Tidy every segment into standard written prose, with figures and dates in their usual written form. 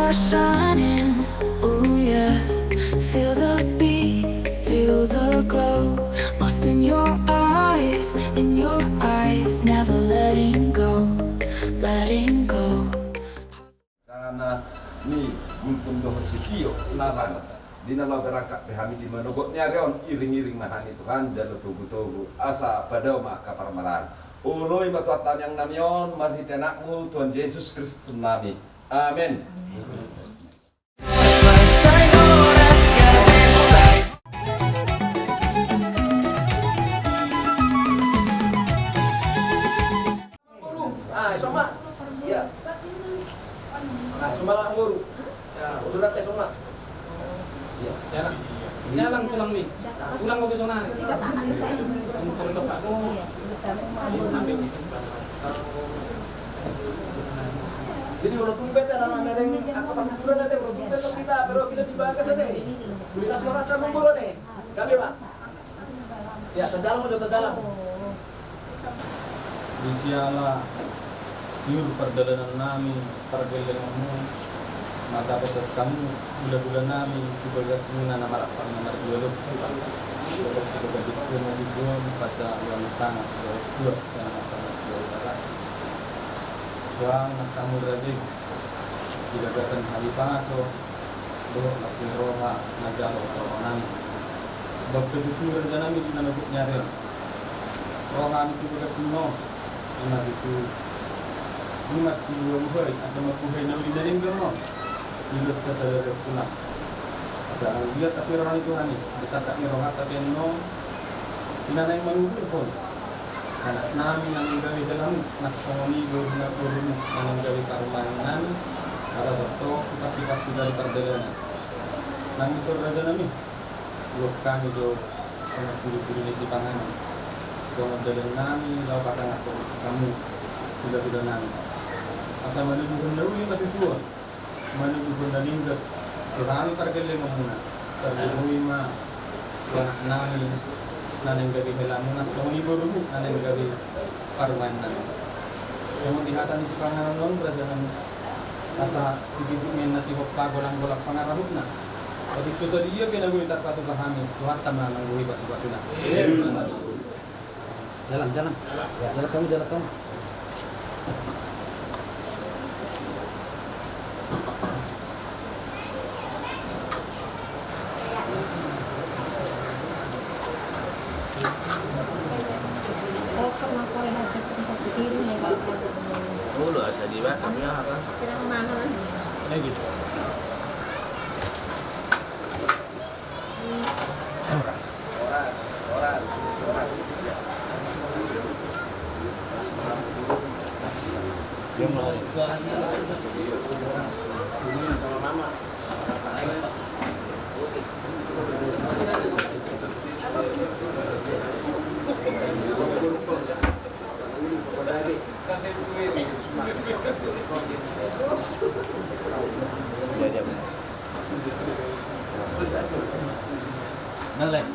stars shining, ooh yeah. Feel the beat, feel the glow. Lost in your eyes, never letting go, letting go. Karena ni guntun doh sikio narang di nala berangkat behami di manogotnya reon iring-iring mahani Tuhan jalur tugu-tugu asa pada mak kaparmalan uloi matuatan yang namion marhitenakmu Tuhan Yesus Kristus nami amin. Soma, ya. Nah, sumala nguru. Ya, udurat teh soma. Ya, jalan. Jalan pulang nih. Pulang ke sana. Jadi udah tumpet ya nama mereng aku perbulan nanti tumpet lo kita pero bila dibagas teh. Bila suara sama nguru teh. Gabe, Pak. Ya, terdalam udah terdalam. Disiala yur perjalanan nami pergelenganmu maka betul kamu bulan-bulan nami sebagai semina nama rapang nomor 2 sebagai itu pada yang sangat dua yang akan dua Tuhan kamu berada di gagasan hari paso doa lapin roha najalo nami bakal itu nami di nama nyari roha itu berkesuno ina itu masih belum hari asal makuhai nabi dari enggak hidup kesadar pulang ada lihat tapi orang itu hani bisa tak ngerohat tapi no ina naik manubur pun anak nami nang gawe dalam nak soni guruna guruna nang gawe karumanan ada betul pasti dari perjalanan nang itu raja nami lu kami do sama guru-guru si pangan so dalam nami law pasang aku kamu sudah nami asa menuju hendawi masih tua menuju hendaling kami pergele mamuna terbunuhi ma anak nami naneng gabi helamuna soni borumu naneng gabi parwanan yang dihatan si pangaran non berajanan asa titik nasi hokta golang-golak pangarahutna jadi susah dia kena gue tak patut kami Tuhan tanah nang gue basuh-basuhna jalan kamu Ulo asa di ba kami apa? Lagi. Yang mulai. Sama mama. Nalek.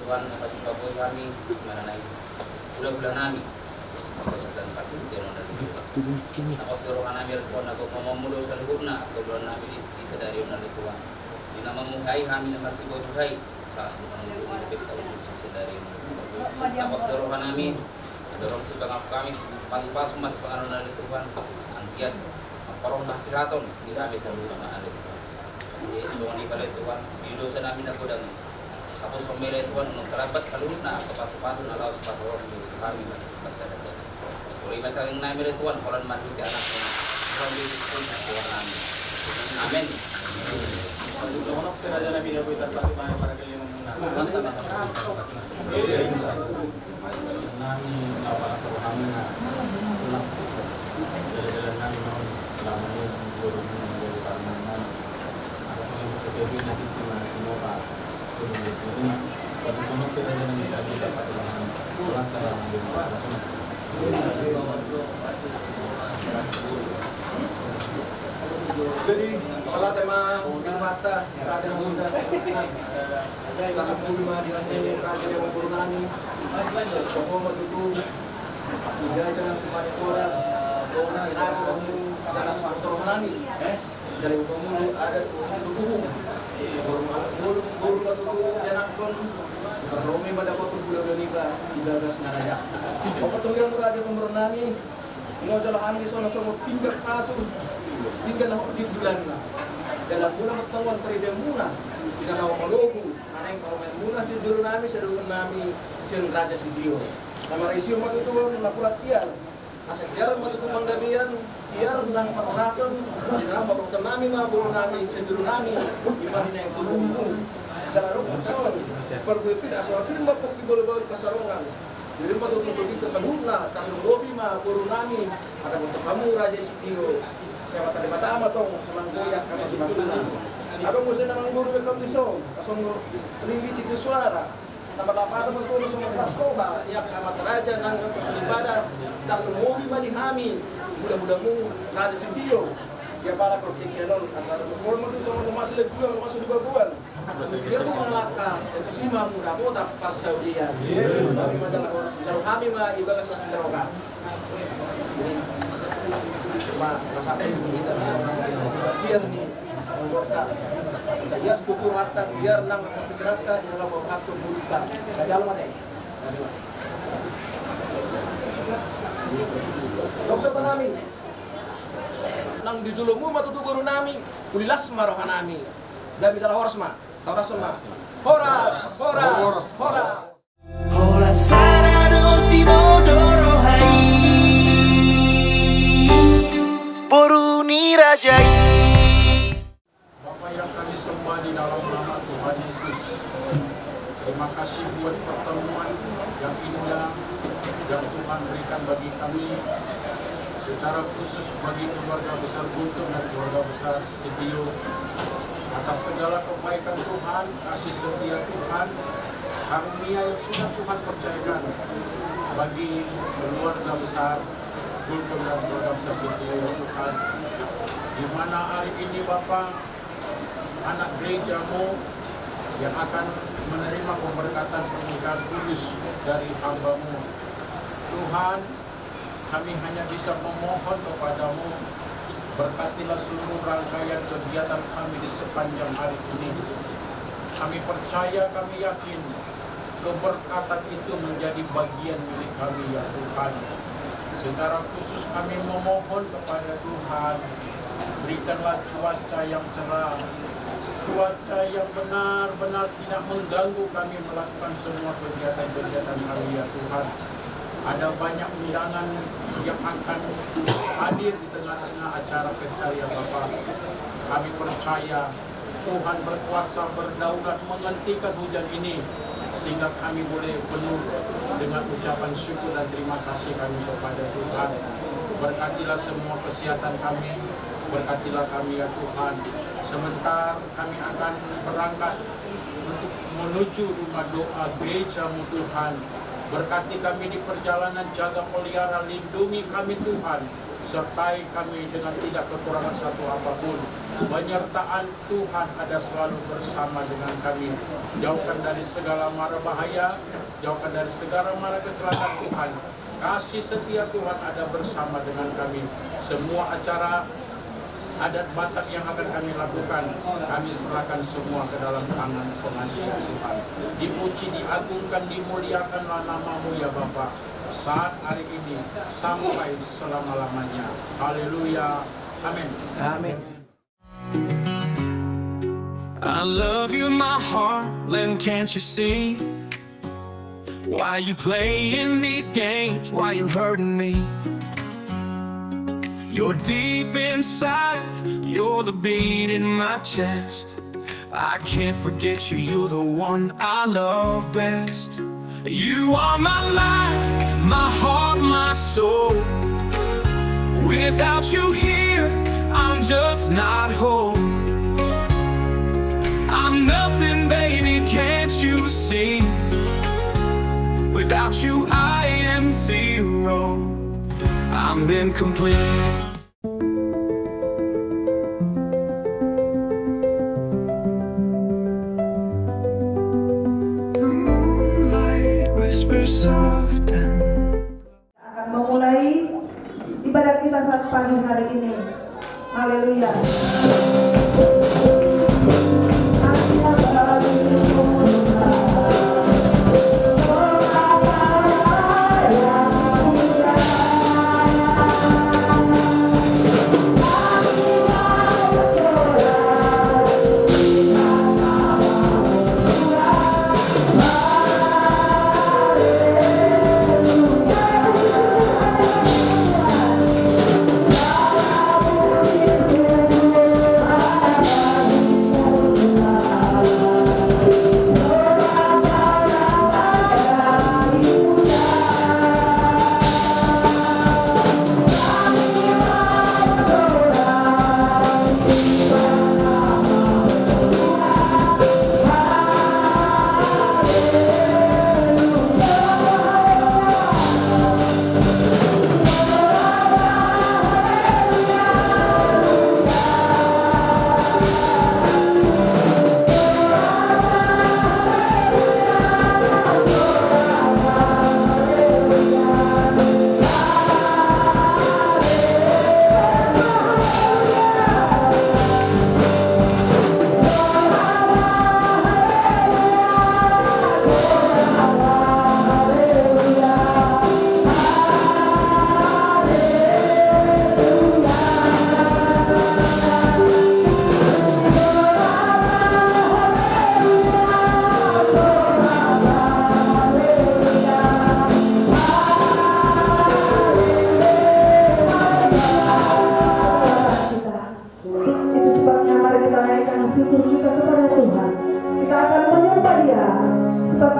Tuhan kasih kabul kami mana naik bulan-bulan kami pesan pakai dia orang apa dorongan kami rekon aku ngomong mulu salurna aku bulan kami disadari oleh Tuhan di nama mukai kami nama si bojuhai saat menunggu pesta untuk disadari apa dorongan kami dorong sebab kami pas-pas mas pengaruh dari Tuhan antiat parong nasihaton tidak bisa berubah ada Yesus ini pada Tuhan di dosa kami nak godang aku somele Tuhan untuk terabat salurna kepas-pasun Allah sepasal di kami masyarakat. Boleh mereka yang naik dari Tuhan kalau mati ke anaknya Tuhan Yesus Tuhan kami. Amin. Kalau kerajaan Nabi Nabi terpatu banyak para kali memunah. nami apa rohana pulang jalan nami mau lamanya guru menjadi parmanan ada yang terjadi nanti cuma semua Jadi pagkusunod ko rin namin lagi dapat walang karang din. Jadi kalau tema mata raja yang muda, kalau puluh lima dia raja yang memperunani, pokok matutu, dia jangan kembali orang, orang raja kamu jangan memperunani, dari kamu ada tubuh, guru matutu jangan pun Romi mendapat bulan nikah 13 naraya. Pokok tunggal raja memperunani, mau jalan ambil sono pinggir pasur. Hingga na di bulan na dalam bulan pertemuan periode muna kita tahu melugu aneh kalau main muna si dulu nami sedulur nami jen raja si dio nama resio matu tuh lakulat tiar asal tiar matu tuh manggabian tiar nang pernasan di dalam baru nami mah bulu nami sedulur nami gimana yang tulumu cara lu son perbuatan asal film bapak di bola-bola pasarongan jadi matu tuh begitu sebutna kalau lobi mah bulu nami ada untuk kamu raja si dio saya tadi pertama tong memang goyak kami di sana. Ada musim namang guru bekam di song, kasong tinggi citu suara. Tambah lapar teman tuh semua paskoba, ya kamat raja nang perselibadan. Karena mobil mah dihami, mudah-mudamu nada studio. Dia para proyek non asal orang itu sama masih lagi juga masuk di babuan. Dia pun mengelakkan, itu sih mah mudah kota Parsaudian. Tapi masalah kalau kami mah juga kasih senderokan. Masalah kita biar nih anggota saya setuju mata biar nang kecerdasan di dalam waktu buta jalan mate dokter nami nang di julumu matu guru nami ulilas marohan nami gak bisa horas mah horas mah horas Hola sarano tinodoro hai Poruni rajai Bapa yang kami sembah di dalam nama Tuhan Yesus, terima kasih buat pertemuan yang indah yang Tuhan berikan bagi kami, secara khusus bagi keluarga besar Guntur dan keluarga besar Setio, atas segala kebaikan Tuhan, kasih setia Tuhan, karunia yang sudah Tuhan percayakan bagi keluarga besar Guntur dan keluarga besar Setio Tuhan, di mana hari ini Bapak anak gerejamu yang akan menerima pemberkatan pernikahan kudus dari hamba-Mu. Tuhan, kami hanya bisa memohon kepadamu, berkatilah seluruh rangkaian kegiatan kami di sepanjang hari ini. Kami percaya, kami yakin, keberkatan itu menjadi bagian milik kami ya Tuhan. Secara khusus kami memohon kepada Tuhan, berikanlah cuaca yang cerah, cuaca yang benar-benar tidak mengganggu kami melakukan semua kegiatan-kegiatan kami ya Tuhan. Ada banyak undangan yang akan hadir di tengah-tengah acara pesta ya Bapak. Kami percaya Tuhan berkuasa berdaulat menghentikan hujan ini, sehingga kami boleh penuh dengan ucapan syukur dan terima kasih kami kepada Tuhan. Berkatilah semua kesehatan kami, berkatilah kami ya Tuhan. Sebentar kami akan berangkat untuk menuju rumah doa gereja-Mu Tuhan. Berkati kami di perjalanan, jaga pelihara, lindungi kami Tuhan. Sertai kami dengan tidak kekurangan satu apapun. Penyertaan Tuhan ada selalu bersama dengan kami. Jauhkan dari segala mara bahaya, jauhkan dari segala mara kecelakaan Tuhan. Kasih setia Tuhan ada bersama dengan kami. Semua acara adat Batak yang akan kami lakukan, kami serahkan semua ke dalam tangan pengasihan Tuhan. Dipuji, diagungkan, dimuliakanlah nama-Mu ya Bapa, saat hari ini sampai selama-lamanya. Haleluya. Amin. amin. I love you, my heartland, can't you see? Why you playing these games, why you hurting me? You're deep inside, you're the beat in my chest. I can't forget you, you're the one I love best. You are my life, my heart, my soul. Without you here, I'm just not whole. I'm nothing, baby, can't Without you I am zero. I'm incomplete. The moonlight whispers soft and akan memulai ibadah kita saat pagi hari ini. Haleluya.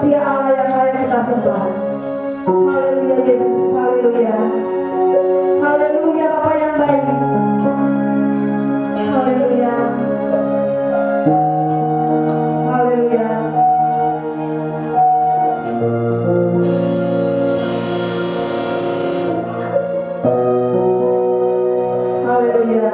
Dia Allah yang layak kita sembah. Haleluya Yesus, haleluya. Haleluya Bapa yang baik. Haleluya. Haleluya. Haleluya.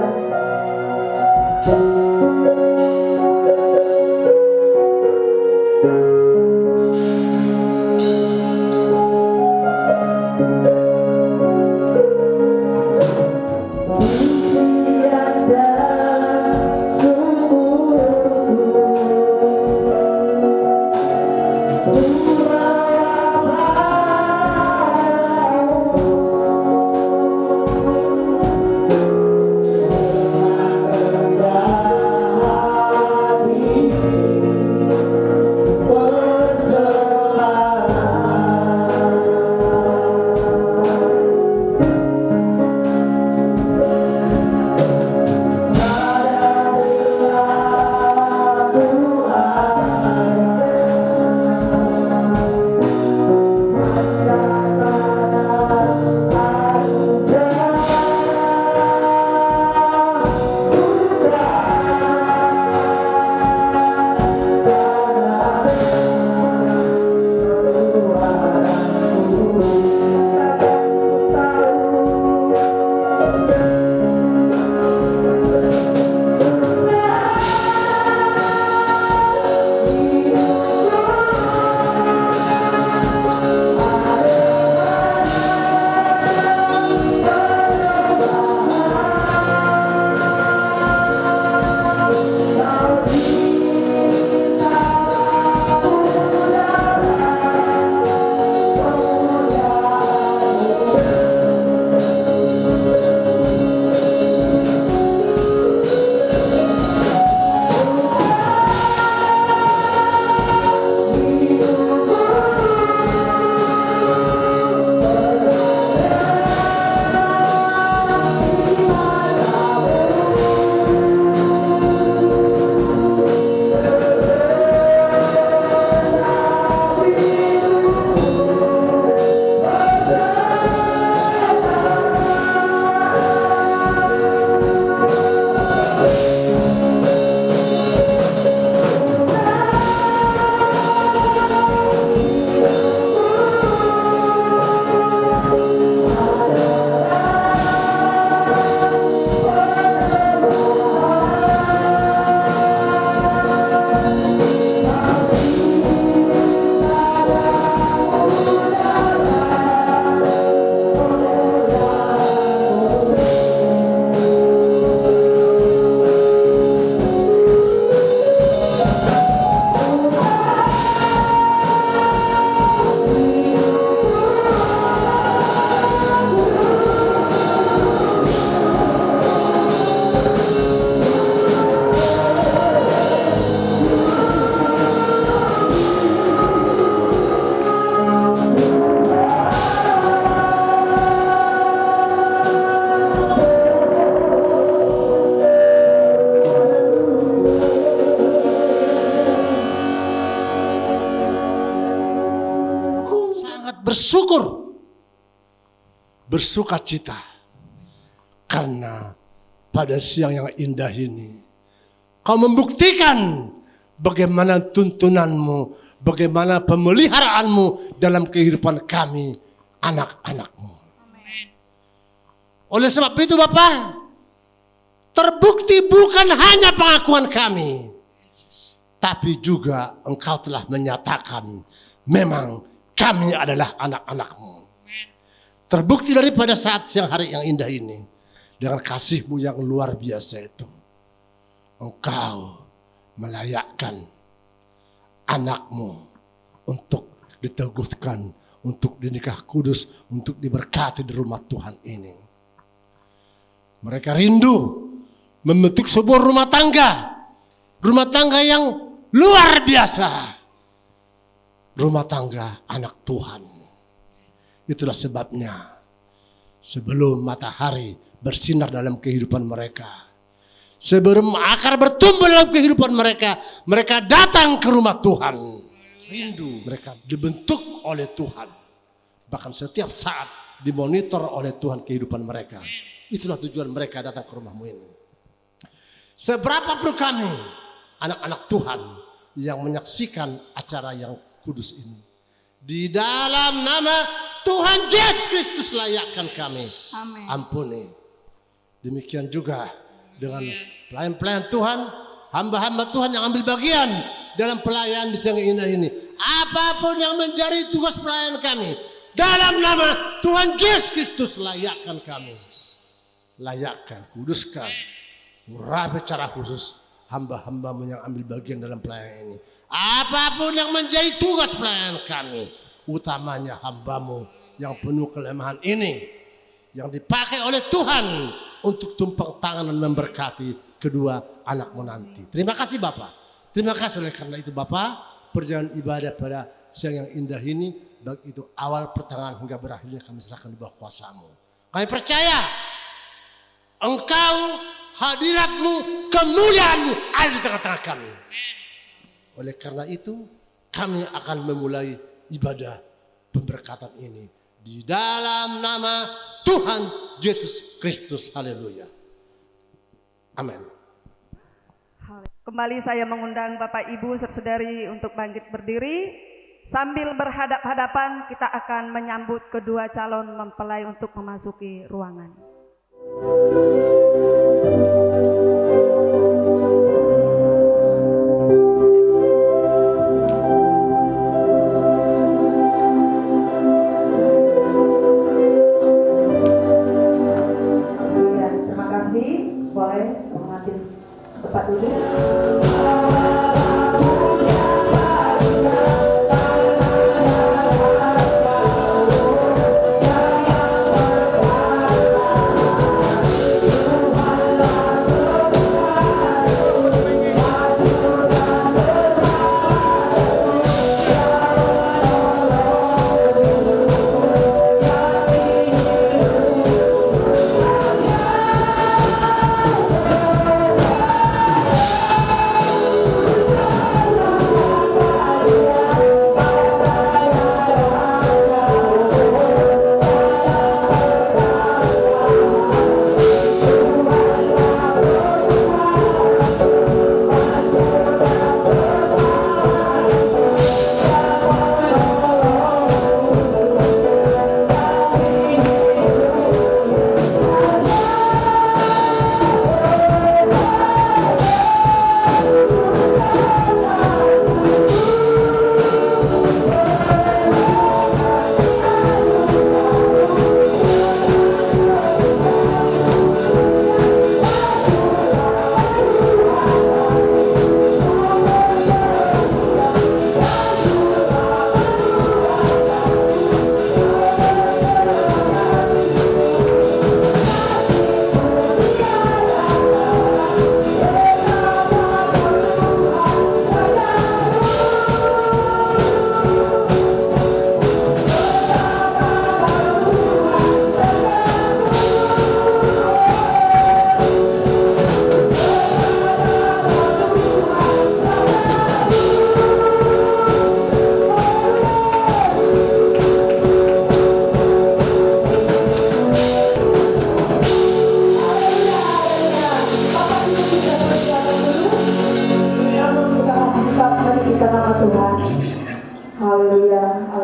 bersyukur, bersuka cita. Karena pada siang yang indah ini, kau membuktikan bagaimana tuntunanmu, bagaimana pemeliharaanmu dalam kehidupan kami, anak-anakmu. Oleh sebab itu Bapa, terbukti bukan hanya pengakuan kami, tapi juga Engkau telah menyatakan memang kami adalah anak-anak-Mu. Terbukti daripada saat siang hari yang indah ini, dengan kasih-Mu yang luar biasa itu, Engkau melayakkan anak-Mu untuk diteguhkan, untuk dinikah kudus, untuk diberkati di rumah Tuhan ini. Mereka rindu membentuk sebuah rumah tangga yang luar biasa, rumah tangga anak Tuhan. Itulah sebabnya sebelum matahari bersinar dalam kehidupan mereka, sebelum akar bertumbuh dalam kehidupan mereka, mereka datang ke rumah Tuhan. Rindu mereka dibentuk oleh Tuhan, bahkan setiap saat dimonitor oleh Tuhan kehidupan mereka. Itulah tujuan mereka datang ke rumahmu ini. Seberapapun kami, anak-anak Tuhan yang menyaksikan acara yang kudus ini, di dalam nama Tuhan Yesus Kristus layakkan kami. Amin. Ampuni. Demikian juga dengan pelayan-pelayan Tuhan, hamba-hamba Tuhan yang ambil bagian dalam pelayanan di siang indah ini. Apapun yang menjadi tugas pelayanan kami, dalam nama Tuhan Yesus Kristus layakkan kami. Layakkan, kuduskan, urapi secara khusus hamba-hambamu yang ambil bagian dalam pelayanan ini. Apapun yang menjadi tugas pelayanan kami, utamanya hambamu yang penuh kelemahan ini, yang dipakai oleh Tuhan untuk tumpang tangan dan memberkati kedua anakmu nanti. Terima kasih Bapak. Terima kasih oleh karena itu Bapak, perjalanan ibadah pada siang yang indah ini, baik itu awal, pertengahan hingga berakhirnya kami serahkan di bawah kuasa-Mu. Kami percaya Engkau, hadirat-Mu, kemuliaan-Mu ada di tengah-tengah kami. Oleh karena itu kami akan memulai ibadah pemberkatan ini di dalam nama Tuhan Yesus Kristus. Haleluya. Amin. Kembali saya mengundang Bapak Ibu saudari untuk bangkit berdiri. Sambil berhadap-hadapan kita akan menyambut kedua calon mempelai untuk memasuki ruangan. Terima kasih, boleh mengambil tempat duduk.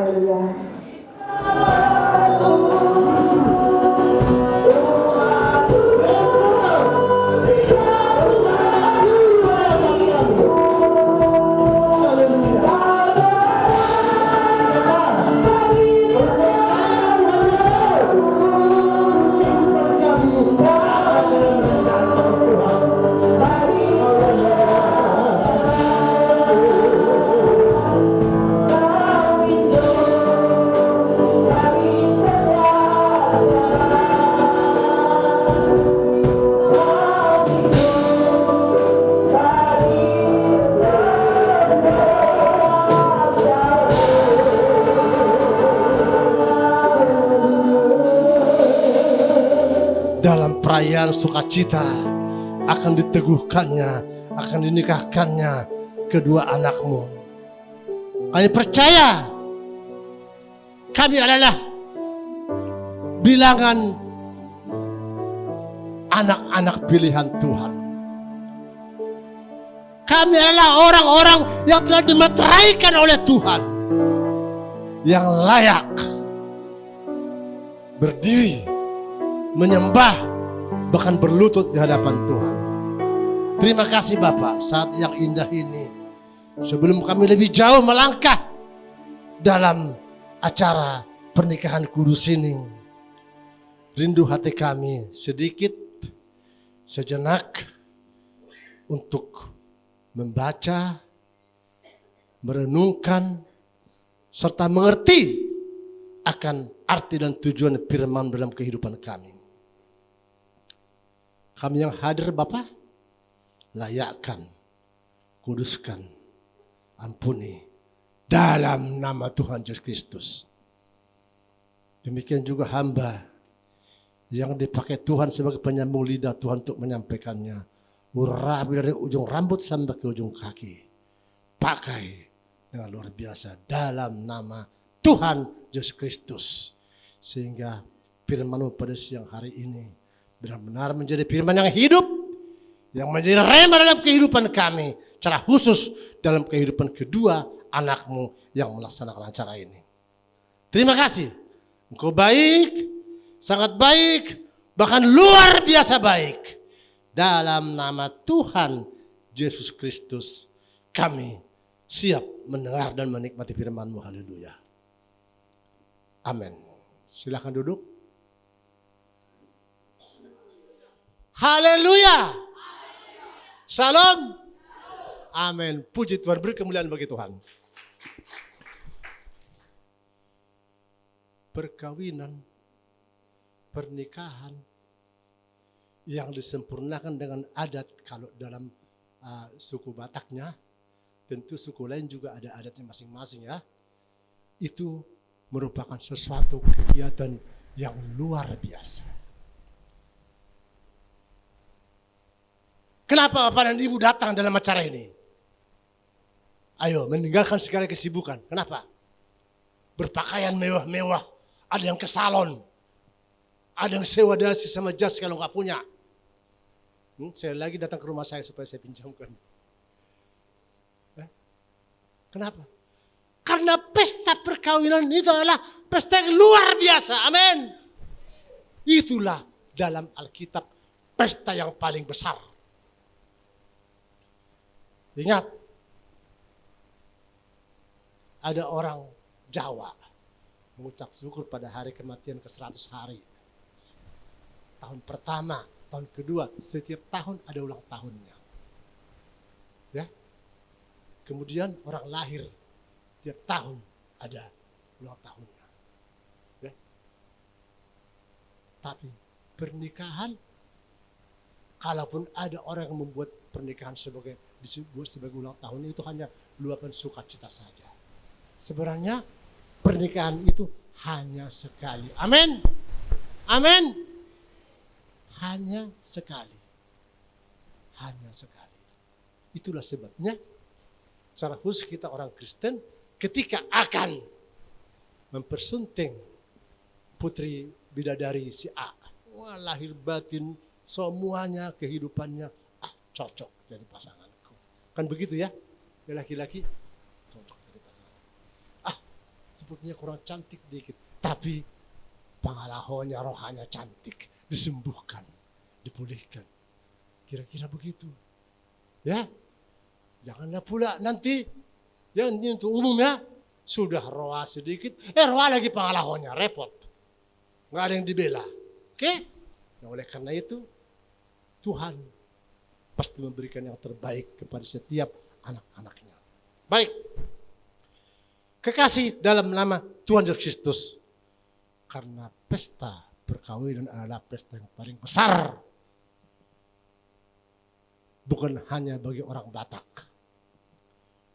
Haleluya. Dalam perayaan sukacita akan diteguhkannya, akan dinikahkannya kedua anakmu. Kami percaya kami adalah bilangan anak-anak pilihan Tuhan. Kami adalah orang-orang yang telah dimeteraikan oleh Tuhan, yang layak berdiri, menyembah, bahkan berlutut di hadapan Tuhan. Terima kasih Bapa saat yang indah ini. Sebelum kami lebih jauh melangkah dalam acara pernikahan kudus ini, rindu hati kami sedikit, sejenak untuk membaca, merenungkan, serta mengerti akan arti dan tujuan firman dalam kehidupan kami. Kami yang hadir Bapa, layakkan, kuduskan, ampuni dalam nama Tuhan Yesus Kristus. Demikian juga hamba yang dipakai Tuhan sebagai penyambung lidah Tuhan untuk menyampaikannya. Urapi dari ujung rambut sampai ke ujung kaki. Pakai dengan luar biasa dalam nama Tuhan Yesus Kristus. Sehingga firman-Mu pada siang hari ini benar-benar menjadi firman yang hidup, yang menjadi rema dalam kehidupan kami, secara khusus dalam kehidupan kedua anak-Mu yang melaksanakan acara ini. Terima kasih, Engkau baik, sangat baik, bahkan luar biasa baik. Dalam nama Tuhan Yesus Kristus kami siap mendengar dan menikmati firman-Mu. Haleluya. Amin. Silakan duduk. Haleluya. Salam. Amin. Puji Tuhan, beri kemuliaan bagi Tuhan. Perkawinan, pernikahan yang disempurnakan dengan adat, kalau dalam suku Bataknya, tentu suku lain juga ada adatnya masing-masing ya. Itu merupakan sesuatu kegiatan yang luar biasa. Kenapa Bapak dan Ibu datang dalam acara ini? Ayo, meninggalkan segala kesibukan. Kenapa? Berpakaian mewah-mewah. Ada yang ke salon. Ada yang sewa dasi sama jas kalau nggak punya. Saya lagi datang ke rumah saya supaya saya pinjamkan. Kenapa? Karena pesta perkawinan itu adalah pesta yang luar biasa. Amin. Itulah dalam Alkitab pesta yang paling besar. Ingat, ada orang Jawa mengucap syukur pada hari kematian ke-100 hari. Tahun pertama, tahun kedua, setiap tahun ada ulang tahunnya. Ya. Kemudian orang lahir, tiap tahun ada ulang tahunnya. Ya. Tapi pernikahan, kalaupun ada orang yang membuat pernikahan disebut sebagai ulang tahun, itu hanya luapan sukacita saja. Sebenarnya pernikahan itu hanya sekali. Amin. Amin. Hanya sekali. Hanya sekali. Itulah sebabnya secara khusus kita orang Kristen ketika akan mempersunting putri bidadari si A, wah, lahir batin semuanya kehidupannya cocok jadi pasanganku. Kan begitu ya? Laki-laki cocok jadi pasangan. sepertinya kurang cantik dikit. Tapi pengalahannya rohanya cantik. Disembuhkan, dipulihkan. Kira-kira begitu. Ya, janganlah pula nanti, ya ini untuk umum ya, sudah roha sedikit, roha lagi pengalahannya, repot. Nggak ada yang dibela. Oke? Nah, oleh karena itu, Tuhan pasti memberikan yang terbaik kepada setiap anak-anaknya. Baik. Kekasih dalam nama Tuhan Yesus Kristus. Karena pesta perkawinan adalah pesta yang paling besar. Bukan hanya bagi orang Batak.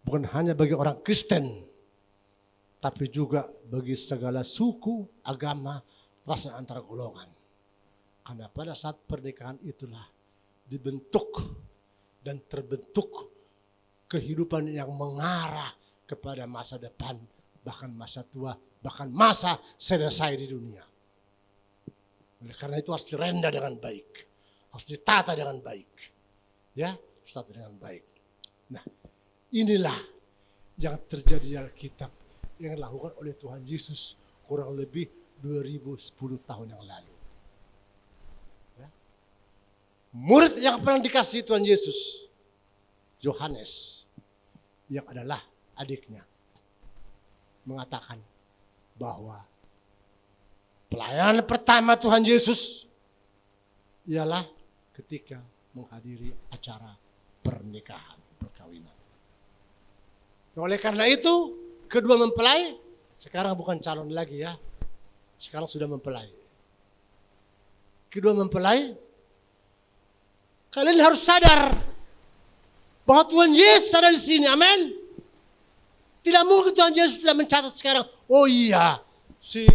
Bukan hanya bagi orang Kristen. Tapi juga bagi segala suku, agama, ras antar golongan. Karena pada saat pernikahan itulah dibentuk dan terbentuk kehidupan yang mengarah kepada masa depan, bahkan masa tua, bahkan masa selesai di dunia. Oleh karena itu harus direnda dengan baik, harus ditata dengan baik, ya, ditata dengan baik. Nah, inilah yang terjadi di Alkitab yang dilakukan oleh Tuhan Yesus kurang lebih 2010 tahun yang lalu. Murid yang pernah dikasihi Tuhan Yesus, Yohanes, yang adalah adiknya, mengatakan bahwa pelayanan pertama Tuhan Yesus ialah ketika menghadiri acara pernikahan, perkawinan. Oleh karena itu, kedua mempelai sekarang bukan calon lagi ya, sekarang sudah mempelai. Kedua mempelai, kalian harus sadar bahwa Tuhan Yesus ada di sini. Amin. Tidak mungkin Tuhan Yesus tidak mencatat sekarang. Oh iya, si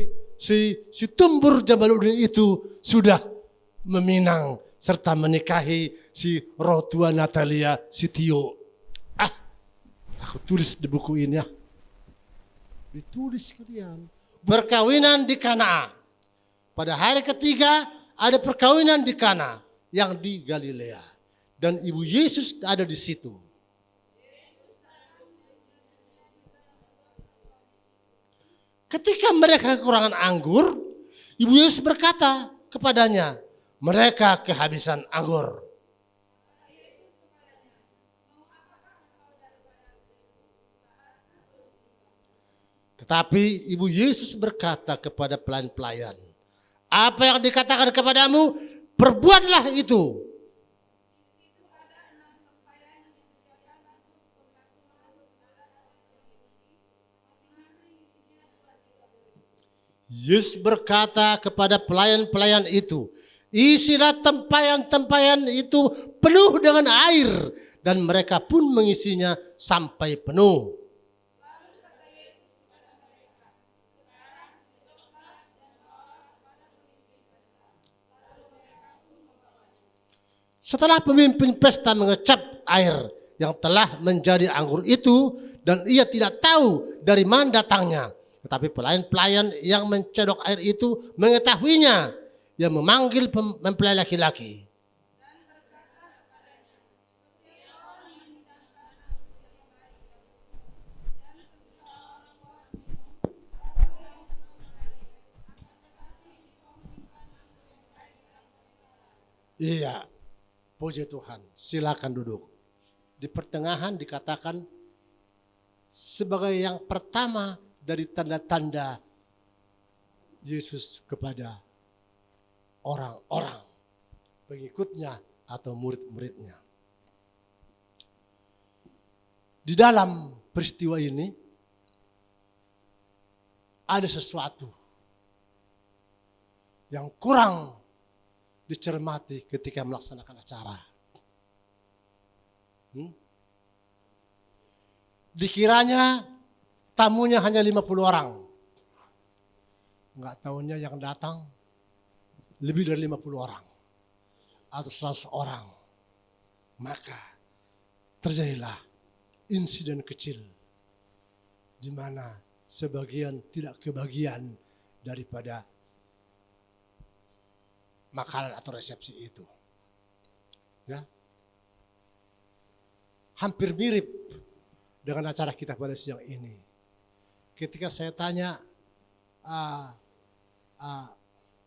Tumbur Jamaluddin itu sudah meminang serta menikahi si Rotua Natalia Sitio. Aku tulis di buku ini ya. Ditulis kalian. Perkawinan di Kana. Pada hari ketiga ada perkawinan di Kana yang di Galilea, dan Ibu Yesus ada di situ. Ketika mereka kekurangan anggur, Ibu Yesus berkata kepadanya, mereka kehabisan anggur. Tetapi Ibu Yesus berkata kepada pelayan-pelayan, apa yang dikatakan kepadamu, perbuatlah itu. Yesus berkata kepada pelayan-pelayan itu, isilah tempayan-tempayan itu penuh dengan air, dan mereka pun mengisinya sampai penuh. Setelah pemimpin pesta mengecap air yang telah menjadi anggur itu, dan ia tidak tahu dari mana datangnya. Tetapi pelayan-pelayan yang mencedok air itu mengetahuinya. Ia memanggil mempelai laki-laki. Iya. Puji Tuhan, silakan duduk. Di pertengahan dikatakan sebagai yang pertama dari tanda-tanda Yesus kepada orang-orang pengikutnya atau murid-muridnya. Di dalam peristiwa ini ada sesuatu yang kurang dicermati ketika melaksanakan acara. Dikiranya tamunya hanya 50 orang. Enggak tahunya yang datang lebih dari 50 orang atau 100 orang. Maka terjadilah insiden kecil di mana sebagian tidak kebagian daripada makanan atau resepsi itu. Ya. Hampir mirip dengan acara kita pada siang ini. ketika saya tanya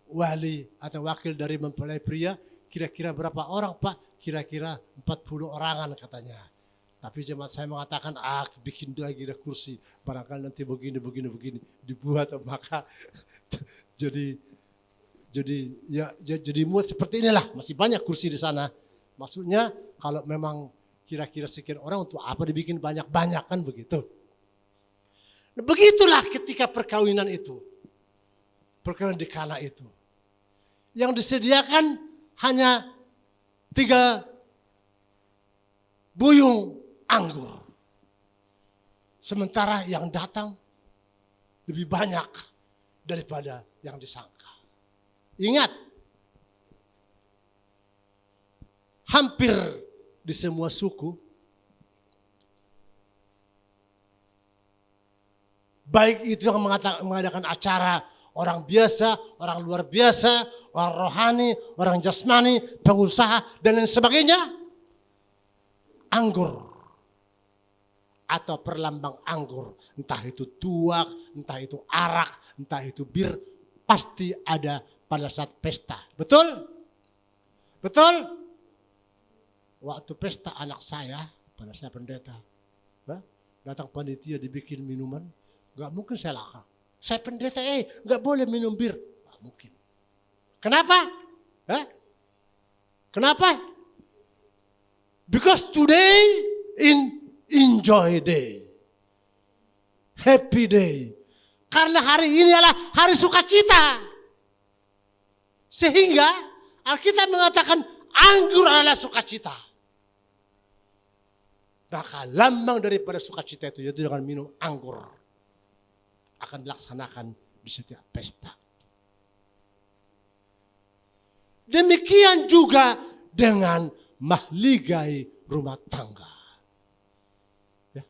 wali atau wakil dari mempelai pria, kira-kira berapa orang Pak? Kira-kira 40 orangan katanya. Tapi jemaat saya mengatakan, bikin lagi ada kursi, barangkali nanti begini dibuat, maka jadi muat seperti inilah, masih banyak kursi di sana. Maksudnya kalau memang kira-kira sekian orang, untuk apa dibikin banyak-banyak, kan begitu. Nah, begitulah ketika perkawinan itu, perkawinan di Kana itu, yang disediakan hanya 3 buyung anggur. Sementara yang datang lebih banyak daripada yang disangka. Ingat, hampir di semua suku, baik itu yang mengadakan acara orang biasa, orang luar biasa, orang rohani, orang jasmani, pengusaha, dan lain sebagainya, anggur atau perlambang anggur, entah itu tuak, entah itu arak, entah itu bir, pasti ada pada saat pesta. Betul? Betul? Waktu pesta anak saya, pada saya pendeta, datang panitia dibikin minuman, gak mungkin saya larang. Saya pendeta, gak boleh minum bir. Gak mungkin. Kenapa? Kenapa? Because today enjoy day. Happy day. Karena hari ini adalah hari sukacita. Sehingga Alkitab mengatakan anggur adalah sukacita. Maka lambang daripada sukacita itu yaitu dengan minum anggur akan dilaksanakan di setiap pesta. Demikian juga dengan mahligai rumah tangga. Ya.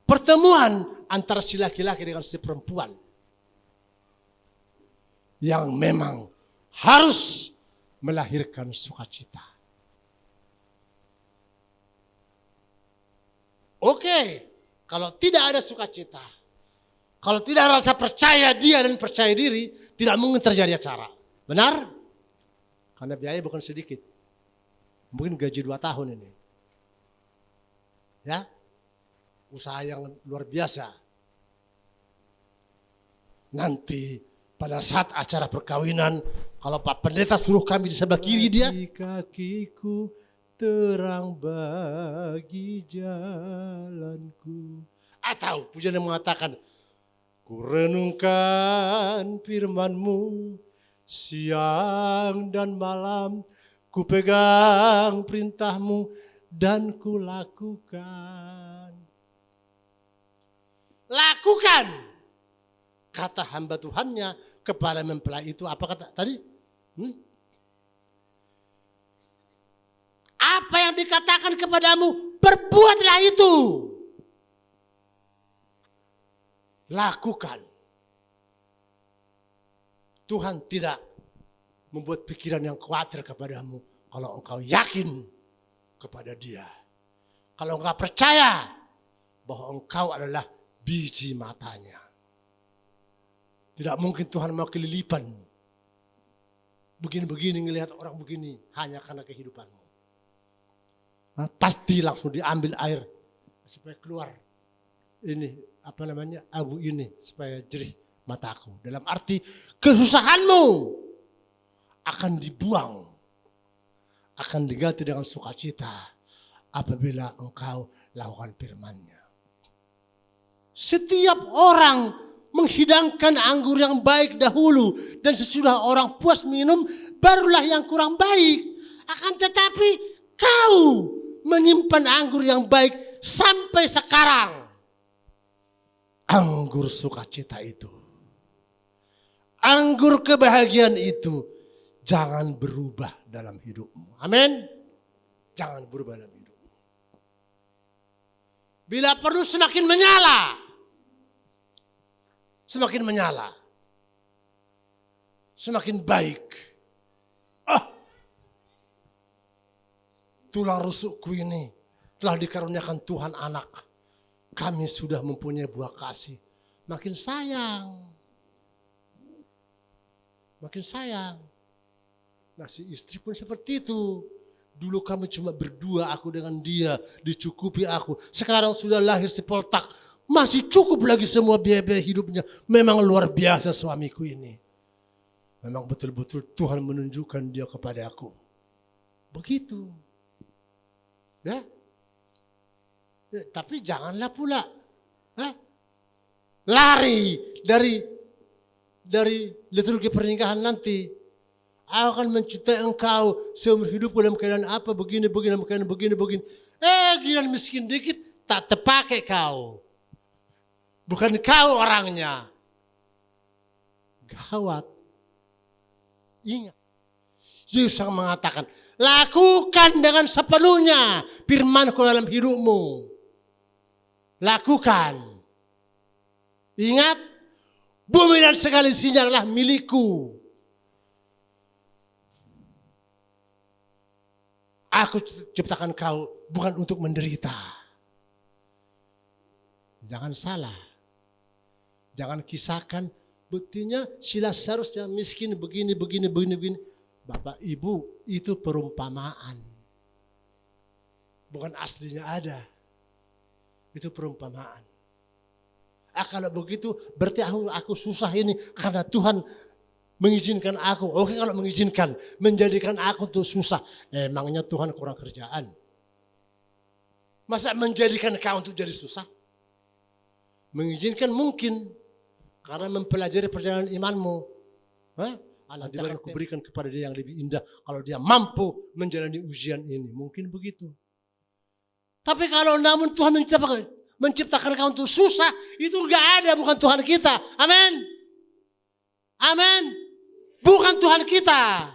Pertemuan antara si laki-laki dengan si perempuan yang memang harus melahirkan sukacita. Oke. Kalau tidak ada sukacita, kalau tidak ada rasa percaya dia dan percaya diri, tidak mungkin terjadi acara. Benar? Karena biaya bukan sedikit. Mungkin gaji 2 tahun ini. Ya, usaha yang luar biasa. Nanti pada saat acara perkawinan, kalau Pak Pendeta suruh kami di sebelah kiri dia, kakiku terang bagi jalanku. Atau pujian yang mengatakan, ku renungkan firman-Mu siang dan malam, ku pegang perintah-Mu dan ku lakukan. Lakukan, kata hamba Tuhannya kepada mempelai itu. Apa kata tadi? Apa yang dikatakan kepadamu, perbuatlah itu. Lakukan. Tuhan tidak membuat pikiran yang khawatir kepadamu kalau engkau yakin kepada Dia. Kalau engkau percaya bahwa engkau adalah biji matanya. Tidak mungkin Tuhan mau kelilipan. Begini-begini ngelihat orang begini hanya karena kehidupanmu. Pasti langsung diambil air supaya keluar ini abu ini supaya jerih mataku. Dalam arti kesusahanmu akan dibuang, akan diganti dengan sukacita apabila engkau lakukan firman-Nya. Setiap orang menghidangkan anggur yang baik dahulu, dan sesudah orang puas minum barulah yang kurang baik. Akan tetapi kau menyimpan anggur yang baik sampai sekarang. Anggur sukacita itu, anggur kebahagiaan itu jangan berubah dalam hidupmu. Amin. Jangan berubah dalam hidupmu. Bila perlu semakin menyala. Semakin menyala. Semakin baik. Tulang rusukku ini telah dikaruniakan Tuhan anak. kami sudah mempunyai buah kasih, makin sayang. Makin sayang. Nah, si istri pun seperti itu. Dulu kami cuma berdua, aku dengan dia, dicukupi aku. Sekarang sudah lahir sepoltak, masih cukup lagi semua biaya-biaya hidupnya. Memang luar biasa suamiku ini. Memang betul-betul Tuhan menunjukkan dia kepada aku. Begitu. Ya. Tapi janganlah pula lari dari liturgi pernikahan nanti. Aku akan mencintai engkau seumur hidup dalam keadaan apa, begini. Giliran miskin dikit, tak terpakai kau. Bukan kau orangnya. Gawat. Ingat. Yesus yang mengatakan, lakukan dengan sepenuhnya firman-Ku dalam hidupmu. Lakukan. Ingat, bumi dan segala isinya adalah milikku. Aku ciptakan kau bukan untuk menderita. Jangan salah. Jangan kisahkan, buktinya si Lazarus yang miskin begini. Bapak Ibu, itu perumpamaan. Bukan aslinya ada. Itu perumpamaan. Kalau begitu berarti aku susah ini karena Tuhan mengizinkan aku. Oke, kalau mengizinkan, menjadikan aku tuh susah. Emangnya Tuhan kurang kerjaan? Masa menjadikan kau untuk jadi susah? Mengizinkan mungkin karena mempelajari perjalanan imanmu. Nanti akan kuberikan kepada dia yang lebih indah kalau dia mampu menjalani ujian ini. Mungkin begitu. Tapi kalau namun Tuhan menciptakan kau untuk susah, itu enggak ada, bukan Tuhan kita. Amin. Amin. Bukan Tuhan kita.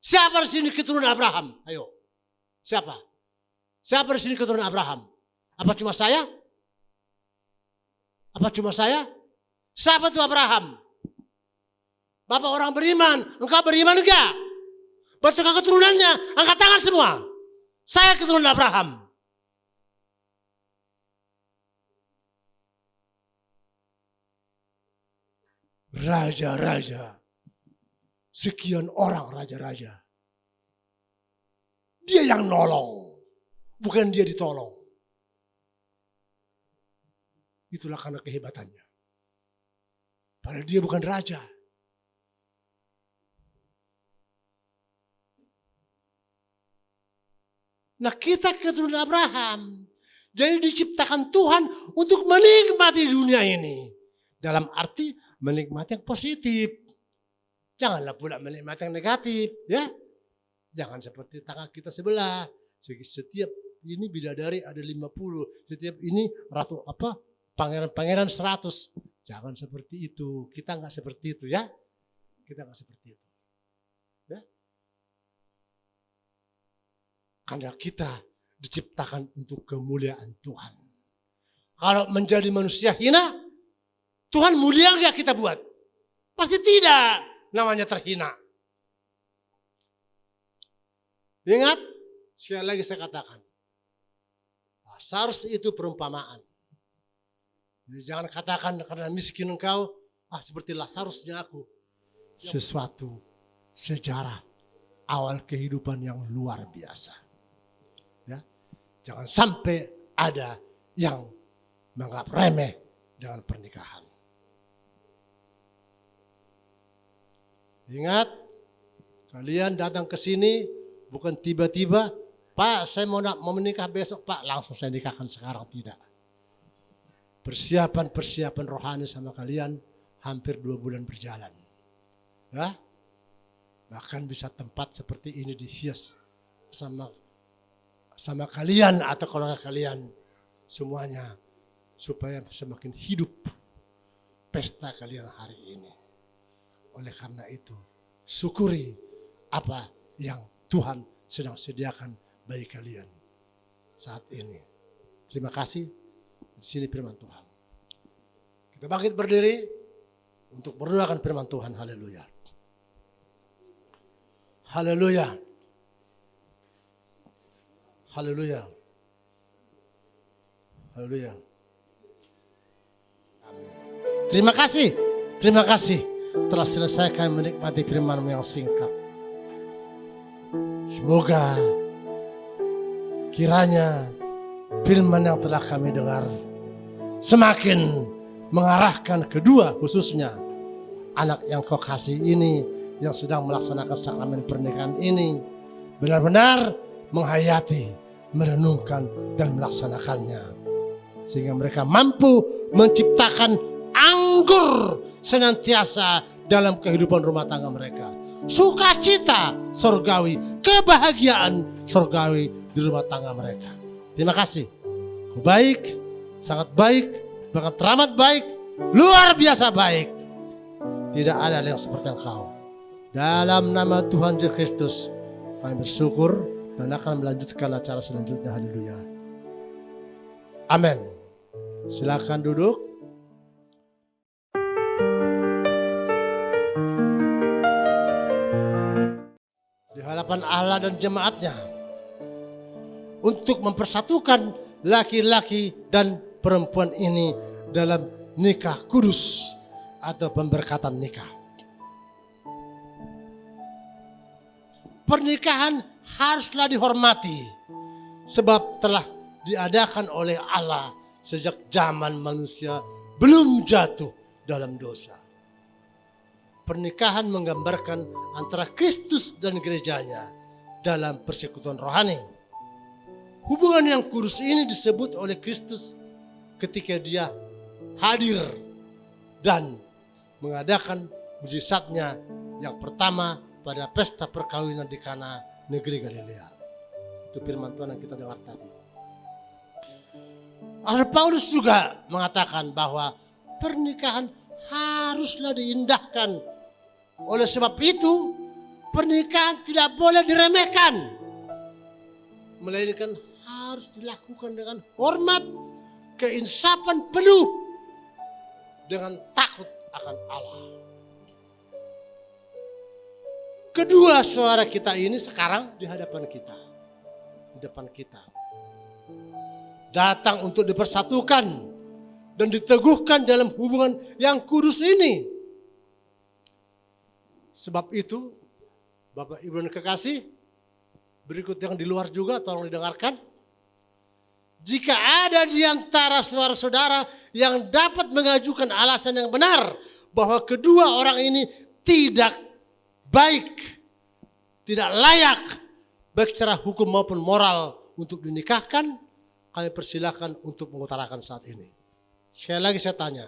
Siapa di sini keturunan Abraham? Ayo. Siapa? Siapa di sini keturunan Abraham? Apa cuma saya? Apa cuma saya? Siapa itu Abraham? Bapak orang beriman. Engkau beriman enggak? Bertukar keturunannya. Angkat tangan semua. Saya keturunan Abraham. Raja-raja. Sekian orang raja-raja. Dia yang nolong. Bukan dia ditolong. Itulah karena kehebatannya. Padahal dia bukan raja. Nah, kita keturunan Abraham. Jadi diciptakan Tuhan untuk menikmati dunia ini. Dalam arti menikmati yang positif. Janganlah pula menikmati yang negatif, ya. Jangan seperti tetangga kita sebelah. Setiap ini bidadari ada 50, setiap ini ratu pangeran-pangeran 100. Jangan seperti itu. Kita enggak seperti itu, ya. Kita enggak seperti itu. Ya. Karena kita diciptakan untuk kemuliaan Tuhan. Kalau menjadi manusia hina, Tuhan mulia enggak kita buat? Pasti tidak, namanya terhina. Ingat, sekali lagi saya katakan, Lazarus itu perumpamaan. Jadi jangan katakan karena miskin engkau, seperti Lazarusnya aku. Sesuatu sejarah awal kehidupan yang luar biasa. Ya, jangan sampai ada yang menganggap remeh dengan pernikahan. Ingat, kalian datang ke sini bukan tiba-tiba, Pak, saya mau menikah besok, Pak, langsung saya nikahkan sekarang, tidak. Persiapan rohani sama kalian hampir 2 bulan berjalan. Ya, bahkan bisa tempat seperti ini dihias sama kalian atau keluarga kalian semuanya supaya semakin hidup pesta kalian hari ini. Oleh karena itu, syukuri apa yang Tuhan sedang sediakan bagi kalian saat ini. Terima kasih. Di sini firman Tuhan. Kita bangkit berdiri untuk berdoakan firman Tuhan. Haleluya. Haleluya. Haleluya. Haleluya. Amin. Terima kasih telah selesai kami menikmati firman-Mu yang singkat. Semoga kiranya firman yang telah kami dengar semakin mengarahkan kedua khususnya anak yang Kau kasih ini yang sedang melaksanakan sakramen pernikahan ini benar-benar menghayati, merenungkan dan melaksanakannya sehingga mereka mampu menciptakan anggur senantiasa dalam kehidupan rumah tangga mereka. Sukacita surgawi, kebahagiaan surgawi di rumah tangga mereka. Terima kasih. Kau baik, sangat baik, bahkan teramat baik, luar biasa baik. Tidak ada yang seperti Engkau. Dalam nama Tuhan Yesus Kristus, kami bersyukur dan akan melanjutkan acara selanjutnya. Haleluya. Amin. Silakan duduk. Di hadapan Allah dan jemaatnya untuk mempersatukan laki-laki dan perempuan ini dalam nikah kudus atau pemberkatan nikah. Pernikahan haruslah dihormati sebab telah diadakan oleh Allah sejak zaman manusia belum jatuh dalam dosa. Pernikahan menggambarkan antara Kristus dan gerejanya dalam persekutuan rohani. Hubungan yang kudus ini disebut oleh Kristus ketika Dia hadir dan mengadakan mujizatnya yang pertama pada pesta perkawinan di Kana negeri Galilea. Itu firman Tuhan yang kita dengar tadi. Rasul Paulus juga mengatakan bahwa pernikahan haruslah diindahkan. Oleh sebab itu, pernikahan tidak boleh diremehkan, melainkan harus dilakukan dengan hormat, keinsapan penuh, dengan takut akan Allah. Kedua saudara kita ini sekarang di hadapan kita, di depan kita, datang untuk dipersatukan dan diteguhkan dalam hubungan yang kudus ini. Sebab itu, Bapak Ibu dan kekasih, berikut yang di luar juga tolong didengarkan. Jika ada di antara saudara-saudara yang dapat mengajukan alasan yang benar bahwa kedua orang ini tidak baik, tidak layak, baik secara hukum maupun moral untuk dinikahkan, kami persilakan untuk mengutarakan saat ini. Sekali lagi saya tanya,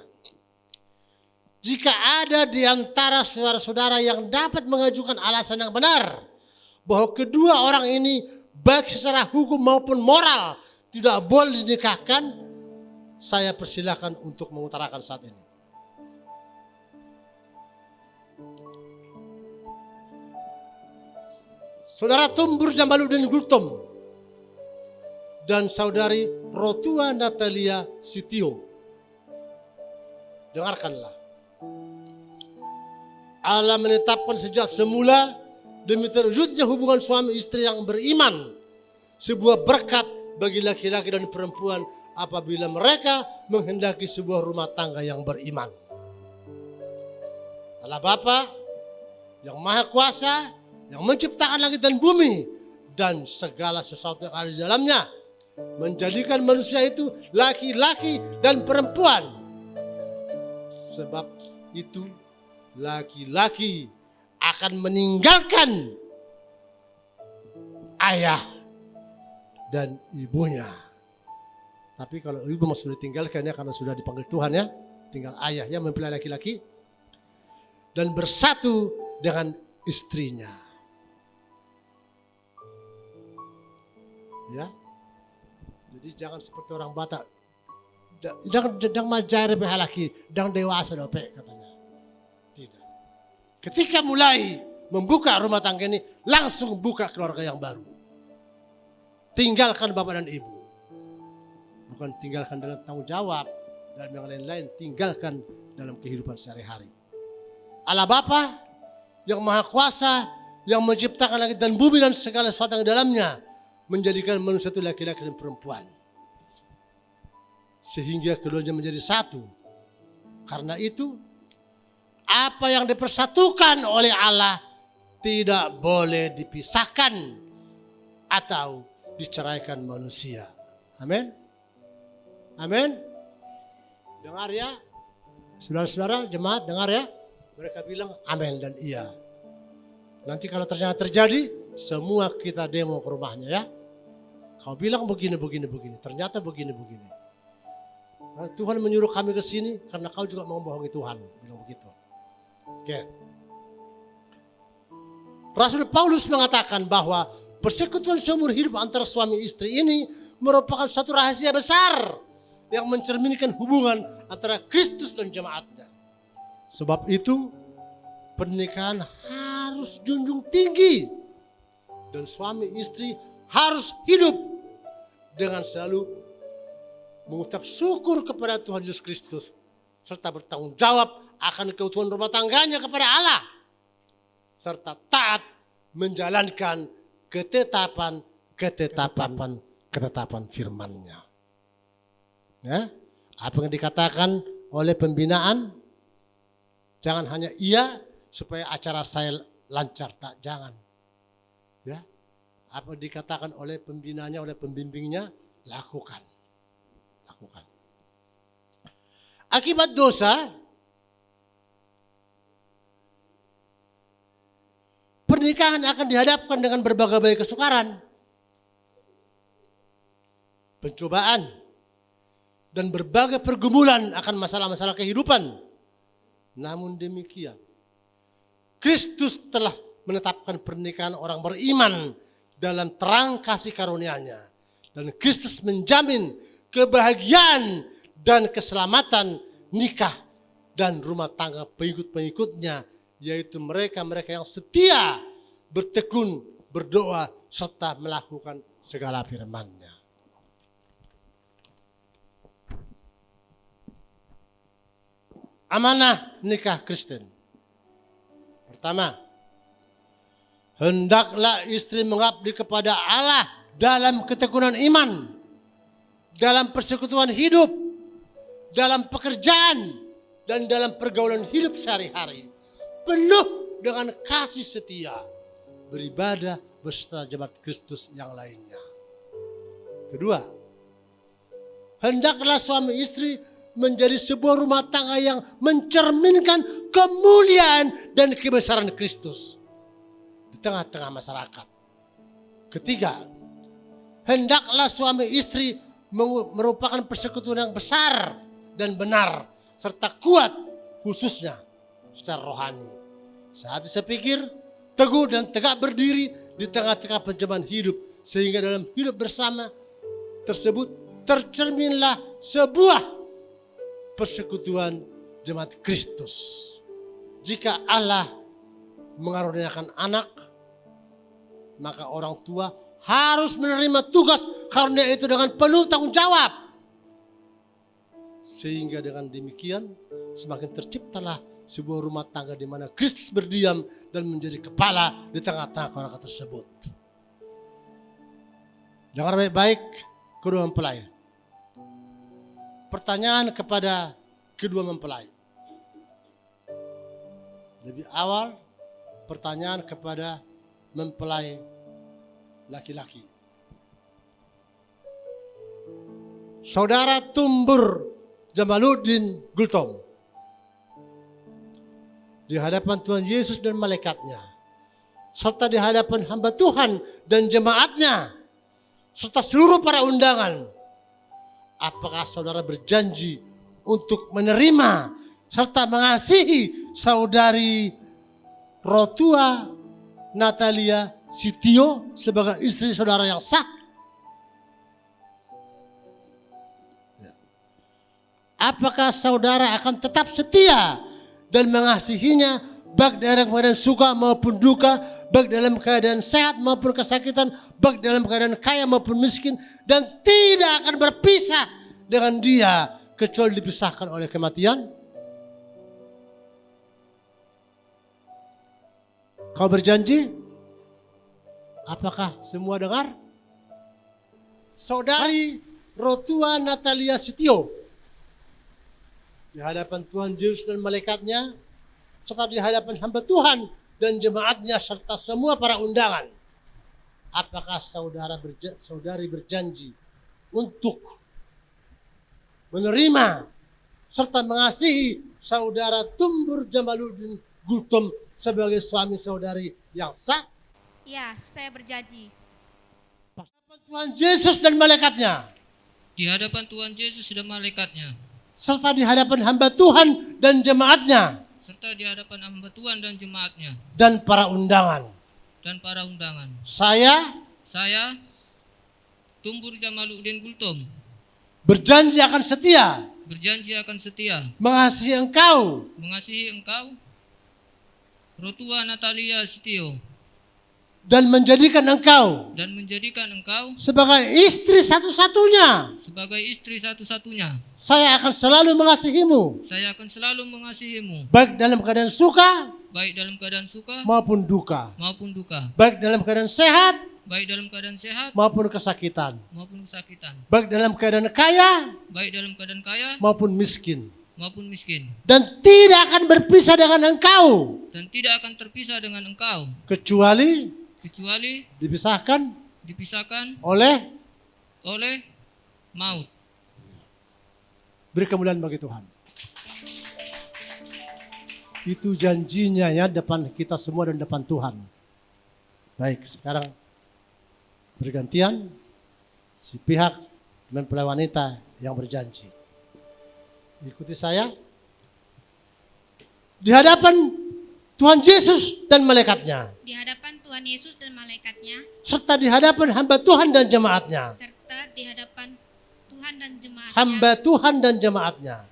jika ada di antara saudara-saudara yang dapat mengajukan alasan yang benar bahwa kedua orang ini baik secara hukum maupun moral tidak boleh dinikahkan, saya persilakan untuk mengutarakan saat ini. Saudara Tumbur Jamaludin Gultom dan saudari Rotua Natalia Sitio, dengarkanlah. Allah menetapkan sejak semula demi terwujudnya hubungan suami istri yang beriman sebuah berkat bagi laki-laki dan perempuan apabila mereka menghendaki sebuah rumah tangga yang beriman. Allah Bapa yang Maha Kuasa yang menciptakan langit dan bumi dan segala sesuatu yang ada di dalamnya menjadikan manusia itu laki-laki dan perempuan. Sebab itu laki-laki akan meninggalkan ayah dan ibunya. Tapi kalau ibu sudah ditinggalkan ya karena sudah dipanggil Tuhan ya, tinggal ayah yang mempelai laki-laki dan bersatu dengan istrinya. Ya. Jadi jangan seperti orang Batak. Dang majare behalaki, dang dewasa dope katanya. Tidak. Ketika mulai membuka rumah tangga ini, langsung buka keluarga yang baru. Tinggalkan bapak dan ibu. Bukan tinggalkan dalam tanggung jawab dan yang lain-lain, tinggalkan dalam kehidupan sehari-hari. Allah Bapa yang Maha Kuasa, yang menciptakan langit dan bumi dan segala sesuatu yang di dalamnya, menjadikan manusia itu laki-laki dan perempuan. sehingga keduanya menjadi satu. Karena itu, apa yang dipersatukan oleh Allah tidak boleh dipisahkan atau diceraikan manusia. Amin. Amin. Dengar ya, saudara-saudara jemaat, dengar ya. Mereka bilang amin dan iya. Nanti kalau ternyata terjadi, semua kita demo ke rumahnya ya. Kau bilang begini, ternyata begini. Nah, Tuhan menyuruh kami ke sini karena kau juga mau membohongi Tuhan, bilang begitu. Oke. Rasul Paulus mengatakan bahwa persekutuan seumur hidup antara suami istri ini merupakan satu rahasia besar yang mencerminkan hubungan antara Kristus dan jemaatnya. Sebab itu pernikahan harus junjung tinggi dan suami istri harus hidup dengan selalu mengucap syukur kepada Tuhan Yesus Kristus serta bertanggung jawab akan keutuhan rumah tangganya kepada Allah serta taat menjalankan ketetapan firman-Nya. Ya, apa yang dikatakan oleh pembinaan, jangan hanya iya supaya acara saya lancar, tak, jangan. Ya, apa yang dikatakan oleh pembinanya, oleh pembimbingnya, lakukan. Akibat dosa, pernikahan akan dihadapkan dengan berbagai kesukaran, pencobaan, dan berbagai pergumulan akan masalah-masalah kehidupan. Namun demikian, Kristus telah menetapkan pernikahan orang beriman dalam terang kasih karunia-Nya. Dan Kristus menjamin kebahagiaan dan keselamatan nikah dan rumah tangga pengikut-pengikutnya, yaitu mereka-mereka yang setia, bertekun, berdoa, serta melakukan segala firman-Nya. Amanah nikah Kristen. Pertama, hendaklah istri mengabdi kepada Allah dalam ketekunan iman, dalam persekutuan hidup, dalam pekerjaan, dan dalam pergaulan hidup sehari-hari. Penuh dengan kasih setia, beribadah beserta jemaat Kristus yang lainnya. Kedua, hendaklah suami istri menjadi sebuah rumah tangga yang mencerminkan kemuliaan dan kebesaran Kristus di tengah-tengah masyarakat. Ketiga, hendaklah suami istri merupakan persekutuan yang besar dan benar serta kuat, khususnya secara rohani. Saat saya pikir teguh dan tegak berdiri di tengah-tengah pencobaan hidup, sehingga dalam hidup bersama tersebut tercerminlah sebuah persekutuan jemaat Kristus. Jika Allah mengaruniakan anak, maka orang tua harus menerima tugas karunia itu dengan penuh tanggung jawab. Sehingga dengan demikian semakin terciptalah sebuah rumah tangga di mana Kristus berdiam dan menjadi kepala di tengah-tengah orang tersebut. Dengar baik-baik kedua mempelai. Pertanyaan kepada kedua mempelai. Lebih awal pertanyaan kepada mempelai laki-laki. Saudara Tumbur Jamaluddin Gultom di hadapan Tuhan Yesus dan malaikatnya, serta di hadapan hamba Tuhan dan jemaatnya, serta seluruh para undangan, apakah saudara berjanji untuk menerima serta mengasihi saudari Rotua Natalia Sitio sebagai istri saudara yang sah? Apakah saudara akan tetap setia dan mengasihinya baik dalam keadaan suka maupun duka, baik dalam keadaan sehat maupun kesakitan, baik dalam keadaan kaya maupun miskin, dan tidak akan berpisah dengan dia kecuali dipisahkan oleh kematian? Kau berjanji? Apakah semua dengar? Saudari Rotua Natalia Sitio di hadapan Tuhan Yesus dan malaikatnya, serta di hadapan hamba Tuhan dan jemaatnya serta semua para undangan. Apakah saudari berjanji untuk menerima serta mengasihi saudara Tumbur Jamaluddin Gultom sebagai suami saudari yang sah? Ya, saya berjanji. Tuhan Yesus dan malaikatnya, di hadapan Tuhan Yesus dan malaikatnya, serta di hadapan hamba Tuhan dan jemaatnya, serta di hadapan hamba Tuhan dan jemaatnya, dan para undangan. Saya Tumbur Jamaluddin Gultom, berjanji akan setia mengasihi engkau, Rotua Natalia Sitio, dan menjadikan engkau sebagai istri satu-satunya. Saya akan selalu mengasihimu, baik dalam keadaan suka maupun duka, baik dalam keadaan sehat maupun kesakitan, baik dalam keadaan kaya maupun miskin, dan tidak akan berpisah dengan engkau, kecuali dipisahkan oleh maut. Beri kemuliaan bagi Tuhan. Itu janjinya ya, depan kita semua dan depan Tuhan. Baik, sekarang bergantian si pihak mempelai wanita yang berjanji. Ikuti saya. Di hadapan Tuhan Yesus dan malaikatnya, serta di hadapan hamba Tuhan dan jemaatnya, hamba Tuhan dan jemaatnya,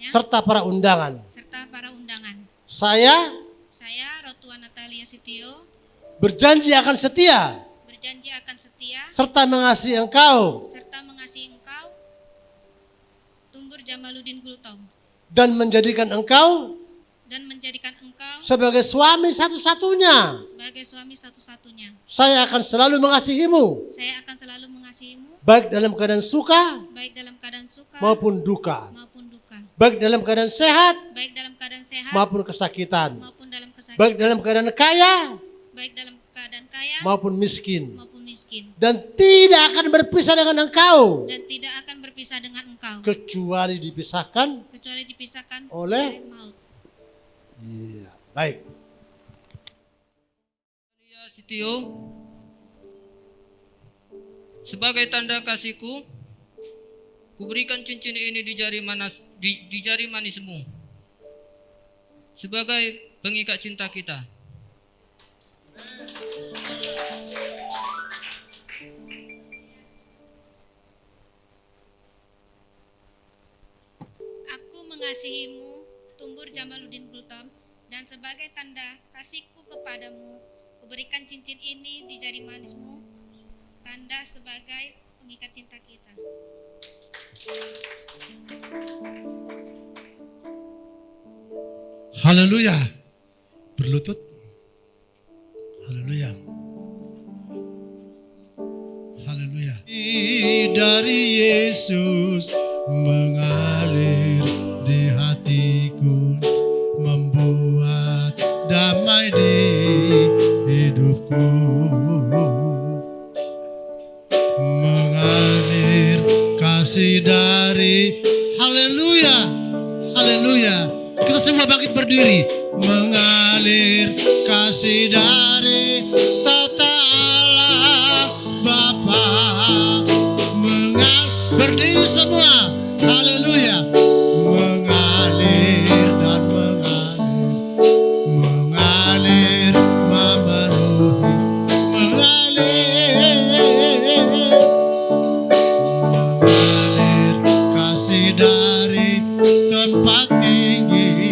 serta para undangan. Saya Rotua Natalia Sitio, berjanji akan setia serta mengasihi engkau, Tumbur Jamaluddin Gultom, dan menjadikan engkau sebagai suami satu-satunya. Saya akan selalu mengasihimu, baik dalam keadaan suka maupun duka, baik dalam keadaan sehat maupun kesakitan, baik dalam keadaan kaya maupun miskin, dan tidak akan berpisah dengan engkau, kecuali dipisahkan oleh maut. Iya, baik. Sitio, sebagai tanda kasihku, kuberikan cincin ini di jari manismu, sebagai pengikat cinta kita. Aku mengasihimu, Tumbur Jamaluddin Gultom, dan sebagai tanda kasihku kepadamu, kuberikan cincin ini di jari manismu, tanda sebagai pengikat cinta kita. Haleluya. Berlutut. Haleluya. Haleluya. Dari Yesus mengalir di hatiku, membuat damai di hidupku, mengalir kasih dari haleluya, haleluya. Kita semua bangkit berdiri. Mengalir kasih dari tata Allah Bapa, berdiri semua, haleluya. Mengalir dan mengalir memenuhi, mengalir kasih dari tempat tinggi.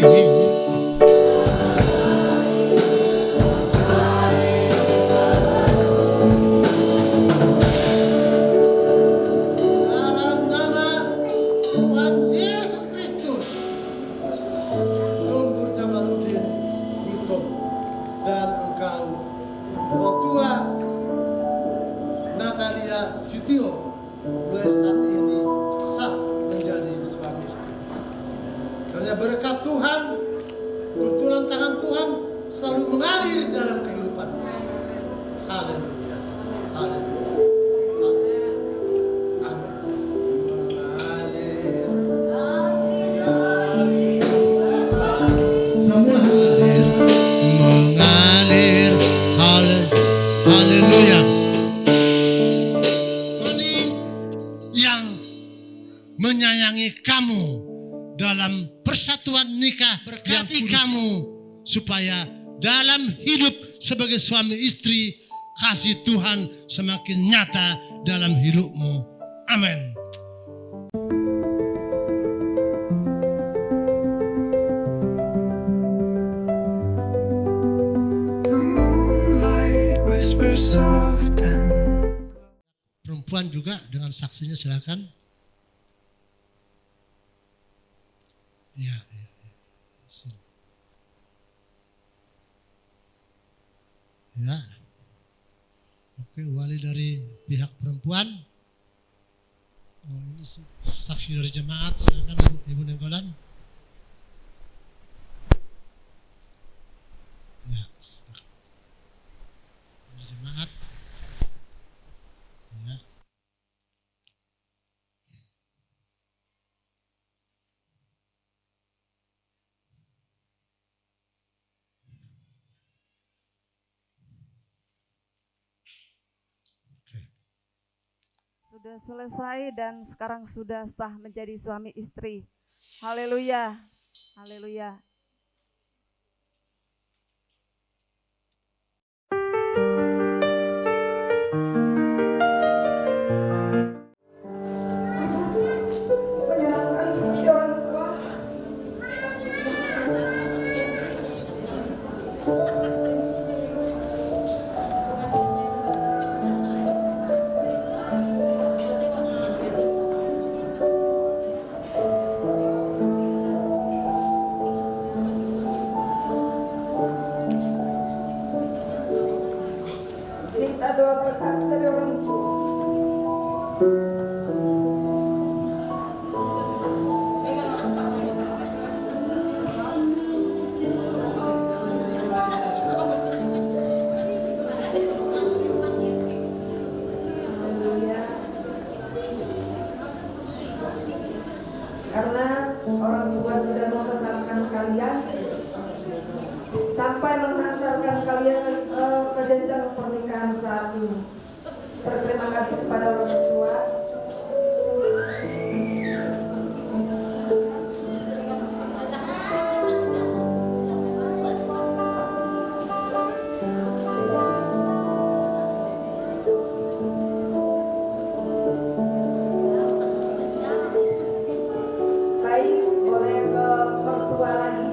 suami istri, kasih Tuhan semakin nyata dalam hidupmu. Amin. Perempuan juga dengan saksinya, silakan. Ya. Ya. Oke, wali dari pihak perempuan. Oh, ini saksi dari jemaat, silakan Ibu Nenggolan. Ya. Dari jemaat. Ya. Sudah selesai dan sekarang sudah sah menjadi suami istri. Haleluya. Haleluya. Minta doa berkat dari orang tua. Karena orang tua sudah membesarkan kalian sampai mengantarkan kalian ke jenjang pernikahan saat ini. Berterima kasih kepada orang tua. Baik, boleh ke mertua lagi.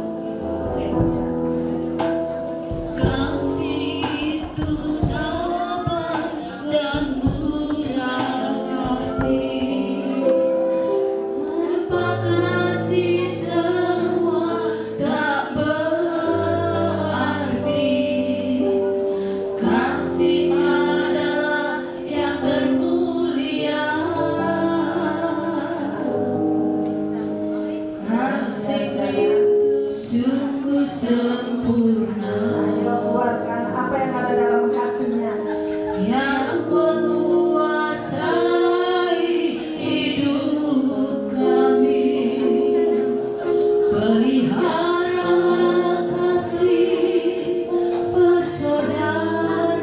Ayo keluarkan apa yang ada dalam hatinya. Yang menguasai hidup kami, pelihara kasih persaudaraan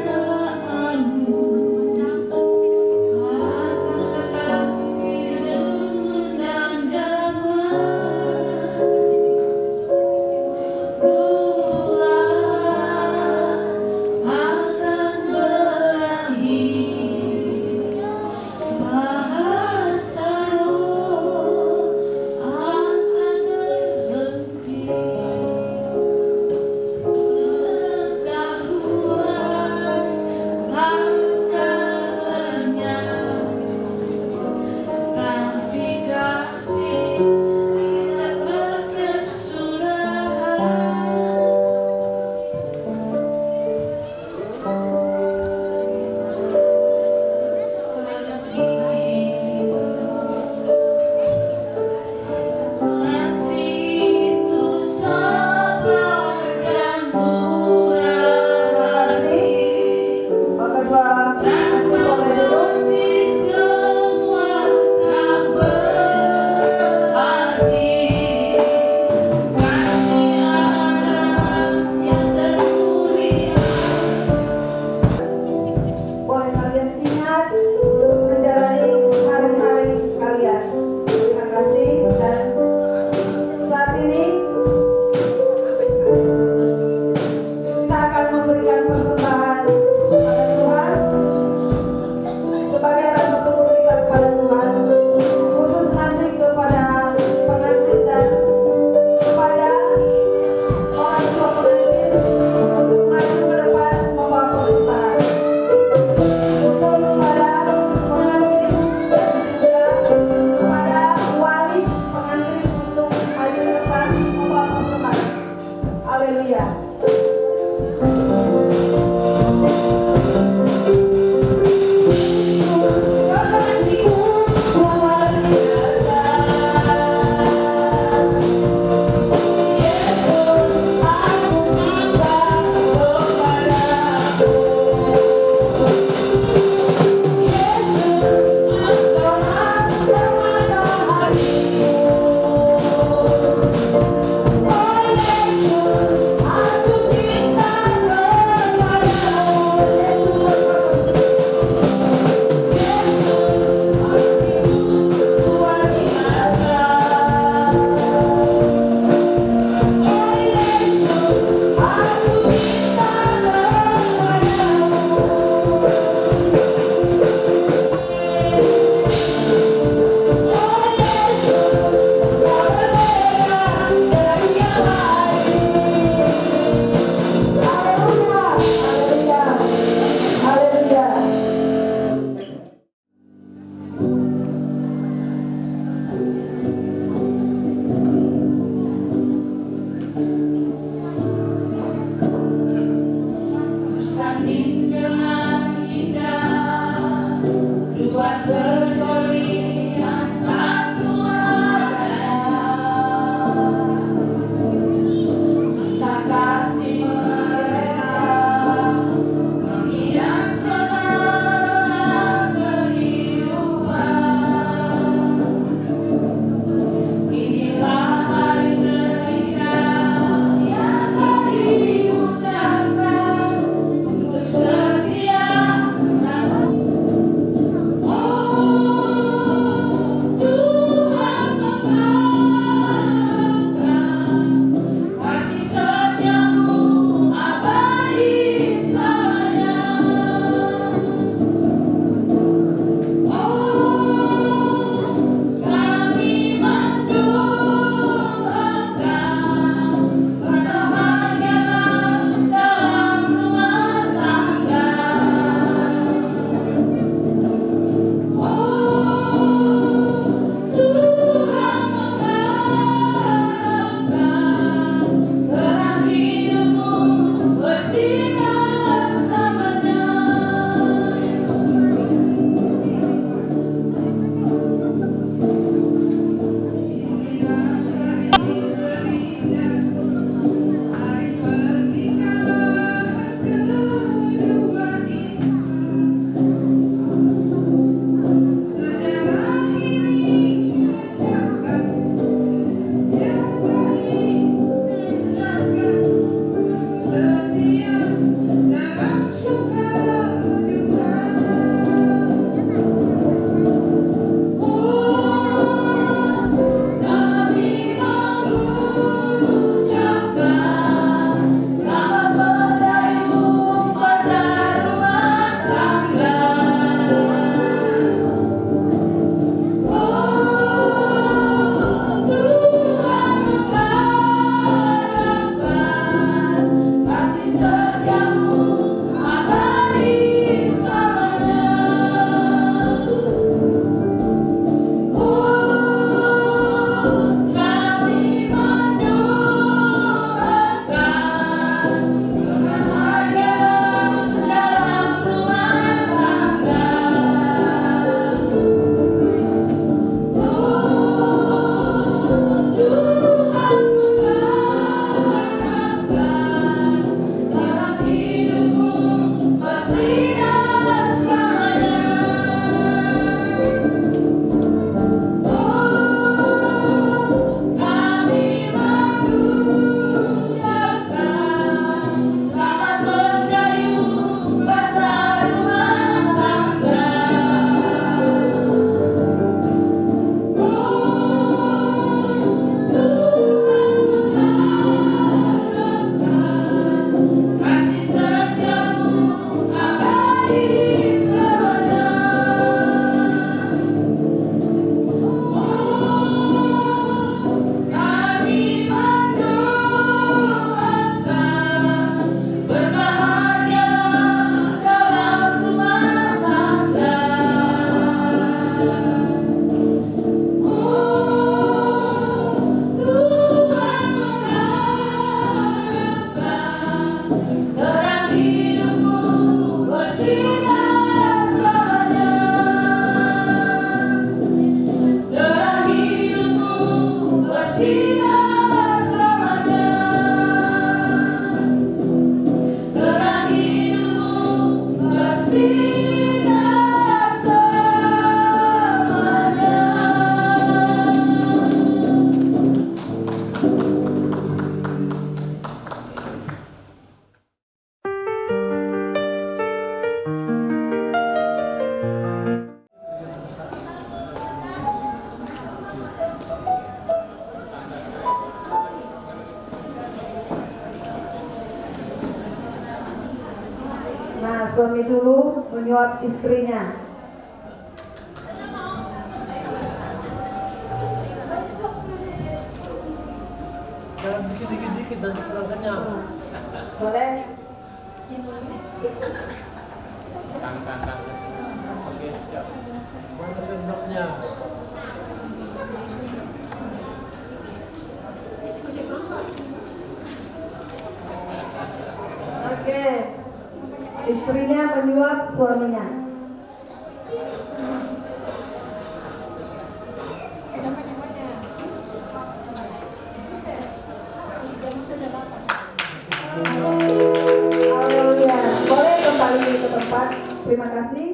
suami dulu menyuap istrinya. Jangan dikit-dikit nanti kurang kenyang. Boleh? Mana sendoknya? Oke. Istrinya menyuap suaminya. Haleluya. Boleh kembali ke tempat. Terima kasih.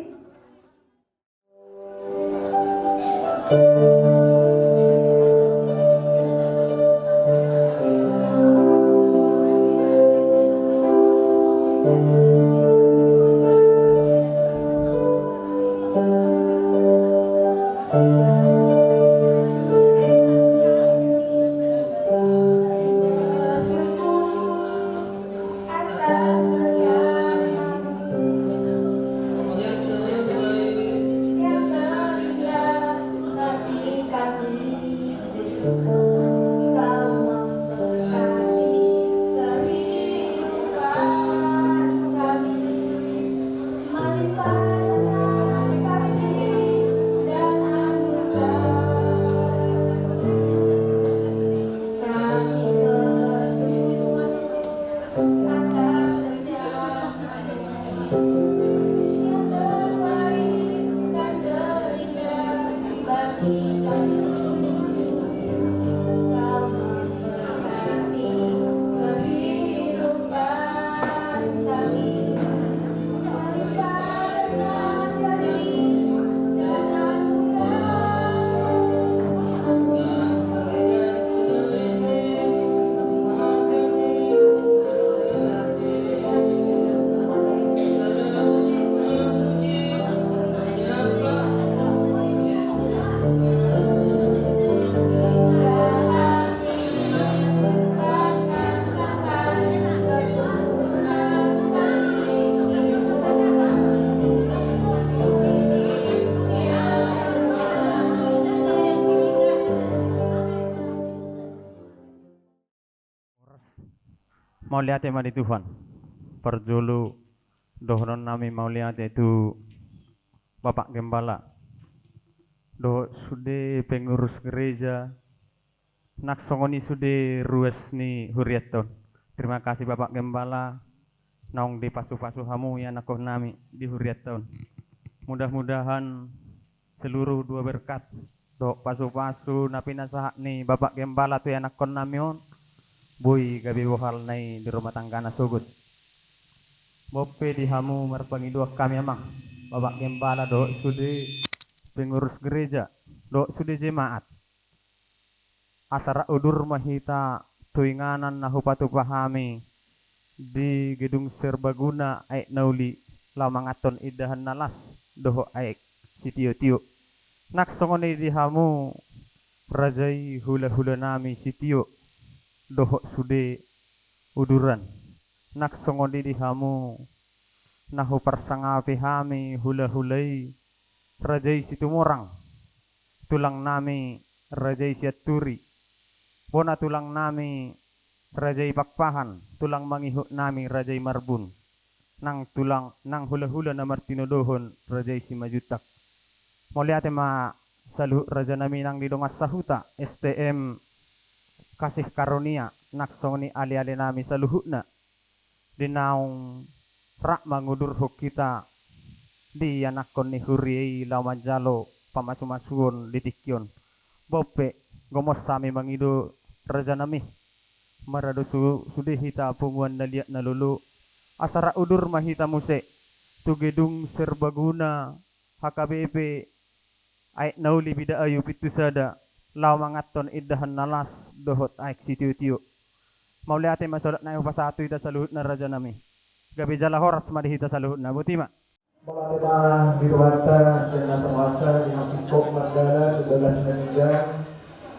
Mau lihat di Tuhan. Perjulu dohron nami mau lihat itu Bapak Gembala. Do sude pengurus gereja. Nak songoni sude ruas ni huriaton. Terima kasih Bapak Gembala. Naung di pasu-pasu hamu ya nakoh nami di huriaton. Mudah-mudahan seluruh dua berkat do pasu-pasu napi nasahak ni Bapak Gembala tu ya nakon nami on. Boy gabi wahal nai di rumah tangga na sugut. Bope di hamu merpangi dua kami amang. Bapak Gembala do sude pengurus gereja, do sude jemaat. Asara udur mahita tuinganan na hupatu pahami di gedung serbaguna aik nauli lamangaton idahan nalas doho aik sitio-tio. Nak songoni di hamu rajai hula-hula nami sitio. Doho sude uduran nak songodi di hamu nahu persangapi hami hula-hulai rajai situmorang tulang nami rajai siaturi bona tulang nami rajai pakpahan tulang mangihuk nami rajai marbun nang tulang nang hula-hula na martinodohon rajai simajutak moliate ma salu raja nami nang didongas sahuta STM kasih karunia nak songni ali-ali nami saluhutna dinaung rak mangudur huk kita di anakon ni huriei lawan jalo pamasu-masuon ditikyon bope gomos sami mangido raja nami marado sude hita punguan na liat na lulu asara udur mahita muse tu gedung serbaguna HKBP ay nauli bida ayu pitusada law mangaton idahan nalas dohot aik sitiu-tiu. Mau lihat masolat na upasatu ita saluhut na raja nami. Gabi jala horas madihita saluhut na butima. Malatema dirwata sena samata di masikok mandala sebelah senja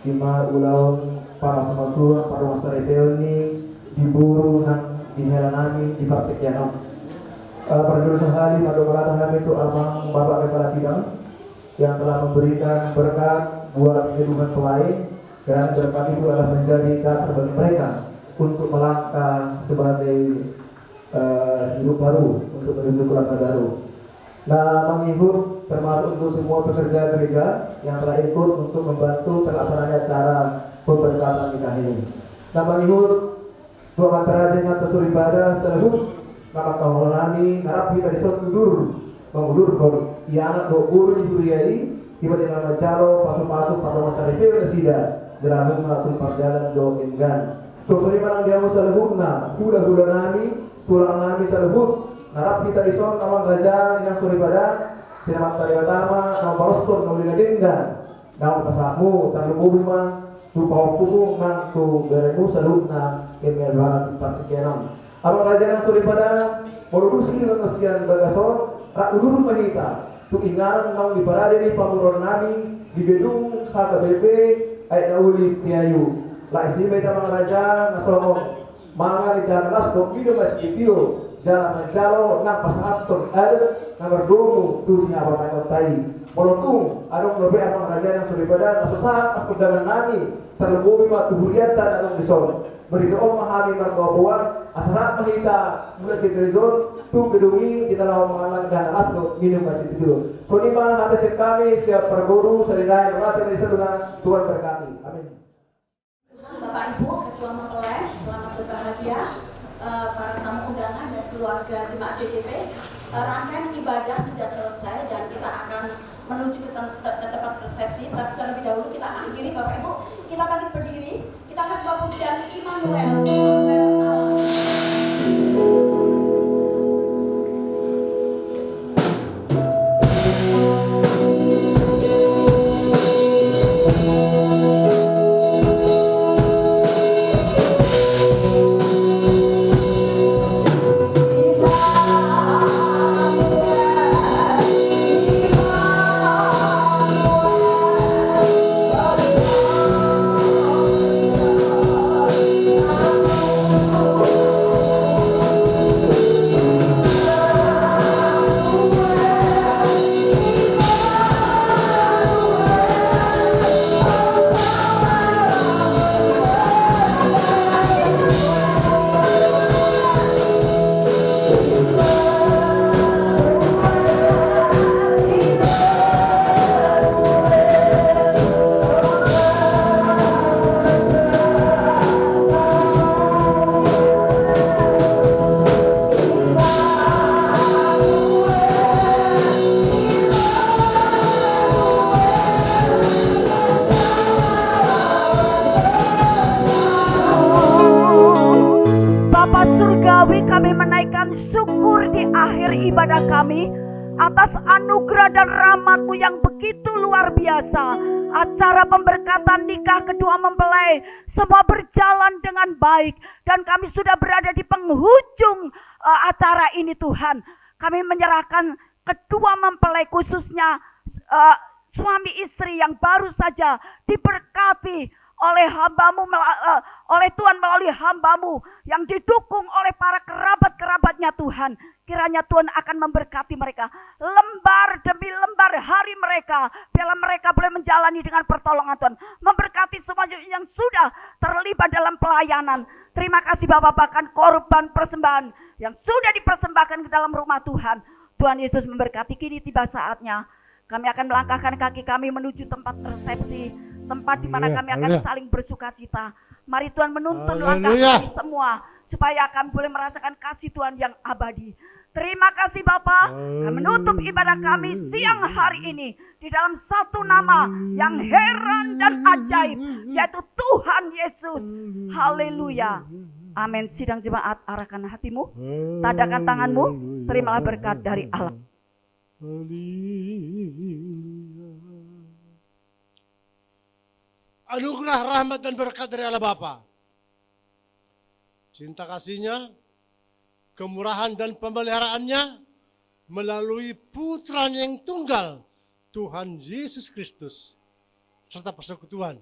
lima ulaun para pemasur para masyarakat ini diburu dan dihelanami di praktek janam. Prajurit Sahali Madura kami itu Abang Bapak Kepala Sidang yang telah memberikan berkat buat kehidupan pelai, dan berkat itu adalah menjadi dasar bagi mereka untuk melangkah sebagai hidup baru, untuk menuju keluarga baru. Nah, mengikut termasuk untuk semua pekerja gereja yang telah ikut untuk membantu terlaksananya acara pemberkatan nikah ini. Nah, mengikut dua mantarajanya tersuri ibadah selehu maka kaulani narap kita disotur mengudur kor yang dokur diberiai tiba di nama jalo pasuk-pasuk pada masa refir kesida dalam melakukan perjalanan do enggan. Sosori manang dia musalehuna kuda nami sulang nami salehut narap kita dison awang raja yang suri pada sinamat tari pertama nama barosor nolina denggan nama pasamu tali buma lupa hukum nang tu beremu salehutna kemerbangan tempat sekian. Abang raja yang suri pada meludusi dengan kesian bagason rak ulur mahita tu ingaran nang di parade ni pamuron nami di gedung HKBP ayat uli piayu la isi beta mang raja nasomong manga di jalan lasko video mas video jalan menjalo nang pasangaton ada nang berdomu tu si abang tai molotung adong lebih abang raja yang suri pada nasusah aku dalam nami terlebih mah tuhurian tak adong dison berita om mahali margobuan asarat mahita mula citrizon tu gedungi kita lawan mengalang dan asdo minum masih itu. So ni mana atas kami setiap perguru serinai berkata dari seluruh Tuhan berkati. Amin. Bapak Ibu Ketua Mempelai, selamat berbahagia para tamu undangan dan keluarga jemaat DKP. Rangkaian ibadah sudah selesai dan kita akan menuju ke tempat resepsi. Tapi terlebih dahulu kita akhiri Bapak Ibu, kita bangkit berdiri. Kita akan sebuah pujian Immanuel. Kami menaikkan syukur di akhir ibadah kami atas anugerah dan rahmat-Mu yang begitu luar biasa. Acara pemberkatan nikah kedua mempelai semua berjalan dengan baik dan kami sudah berada di penghujung acara ini Tuhan. Kami menyerahkan kedua mempelai khususnya suami istri yang baru saja diberkati oleh hamba-Mu, oleh Tuhan melalui hamba-Mu yang didukung oleh para kerabat-kerabatnya Tuhan. Kiranya Tuhan akan memberkati mereka lembar demi lembar hari mereka, biarlah mereka boleh menjalani dengan pertolongan Tuhan. Memberkati semua yang sudah terlibat dalam pelayanan. Terima kasih Bapak, bahkan korban persembahan yang sudah dipersembahkan ke dalam rumah Tuhan. Tuhan Yesus memberkati. Kini tiba saatnya kami akan melangkahkan kaki kami menuju tempat resepsi, tempat di mana kami akan saling bersuka cita. Mari Tuhan menuntun langkah kami semua supaya kami boleh merasakan kasih Tuhan yang abadi. Terima kasih Bapa. Kami menutup ibadah kami siang hari ini di dalam satu nama yang heran dan ajaib, yaitu Tuhan Yesus. Haleluya. Amin. Sidang jemaat, arahkan hatimu, tadakan tanganmu, terimalah berkat dari Allah. Anugerah rahmat dan berkat dari Allah Bapa, cinta kasih-Nya, kemurahan dan pemeliharaannya melalui Putranya yang tunggal, Tuhan Yesus Kristus, serta persekutuan,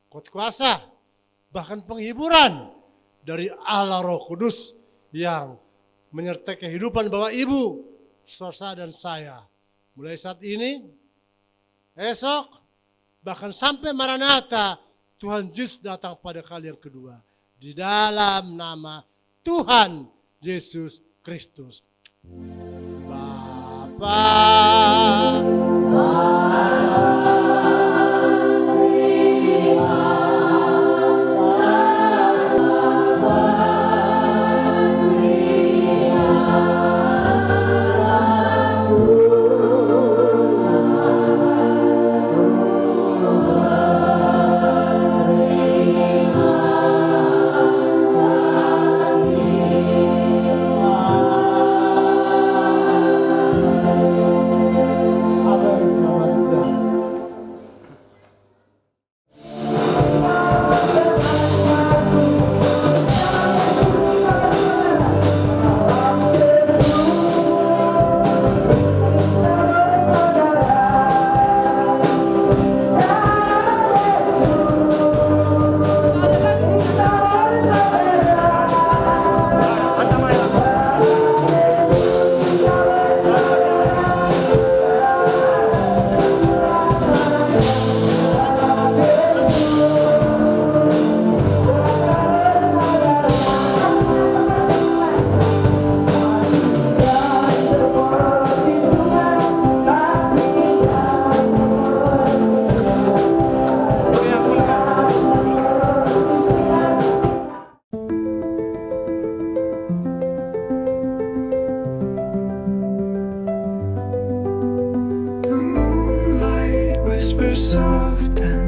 kuat kuasa, bahkan penghiburan dari Allah Roh Kudus yang menyertai kehidupan Bapak Ibu, saudara dan saya. Mulai saat ini, esok, bahkan sampai Maranatha, Tuhan Yesus datang pada kali yang kedua. Di dalam nama Tuhan Yesus Kristus. Bapa. Whispers soft and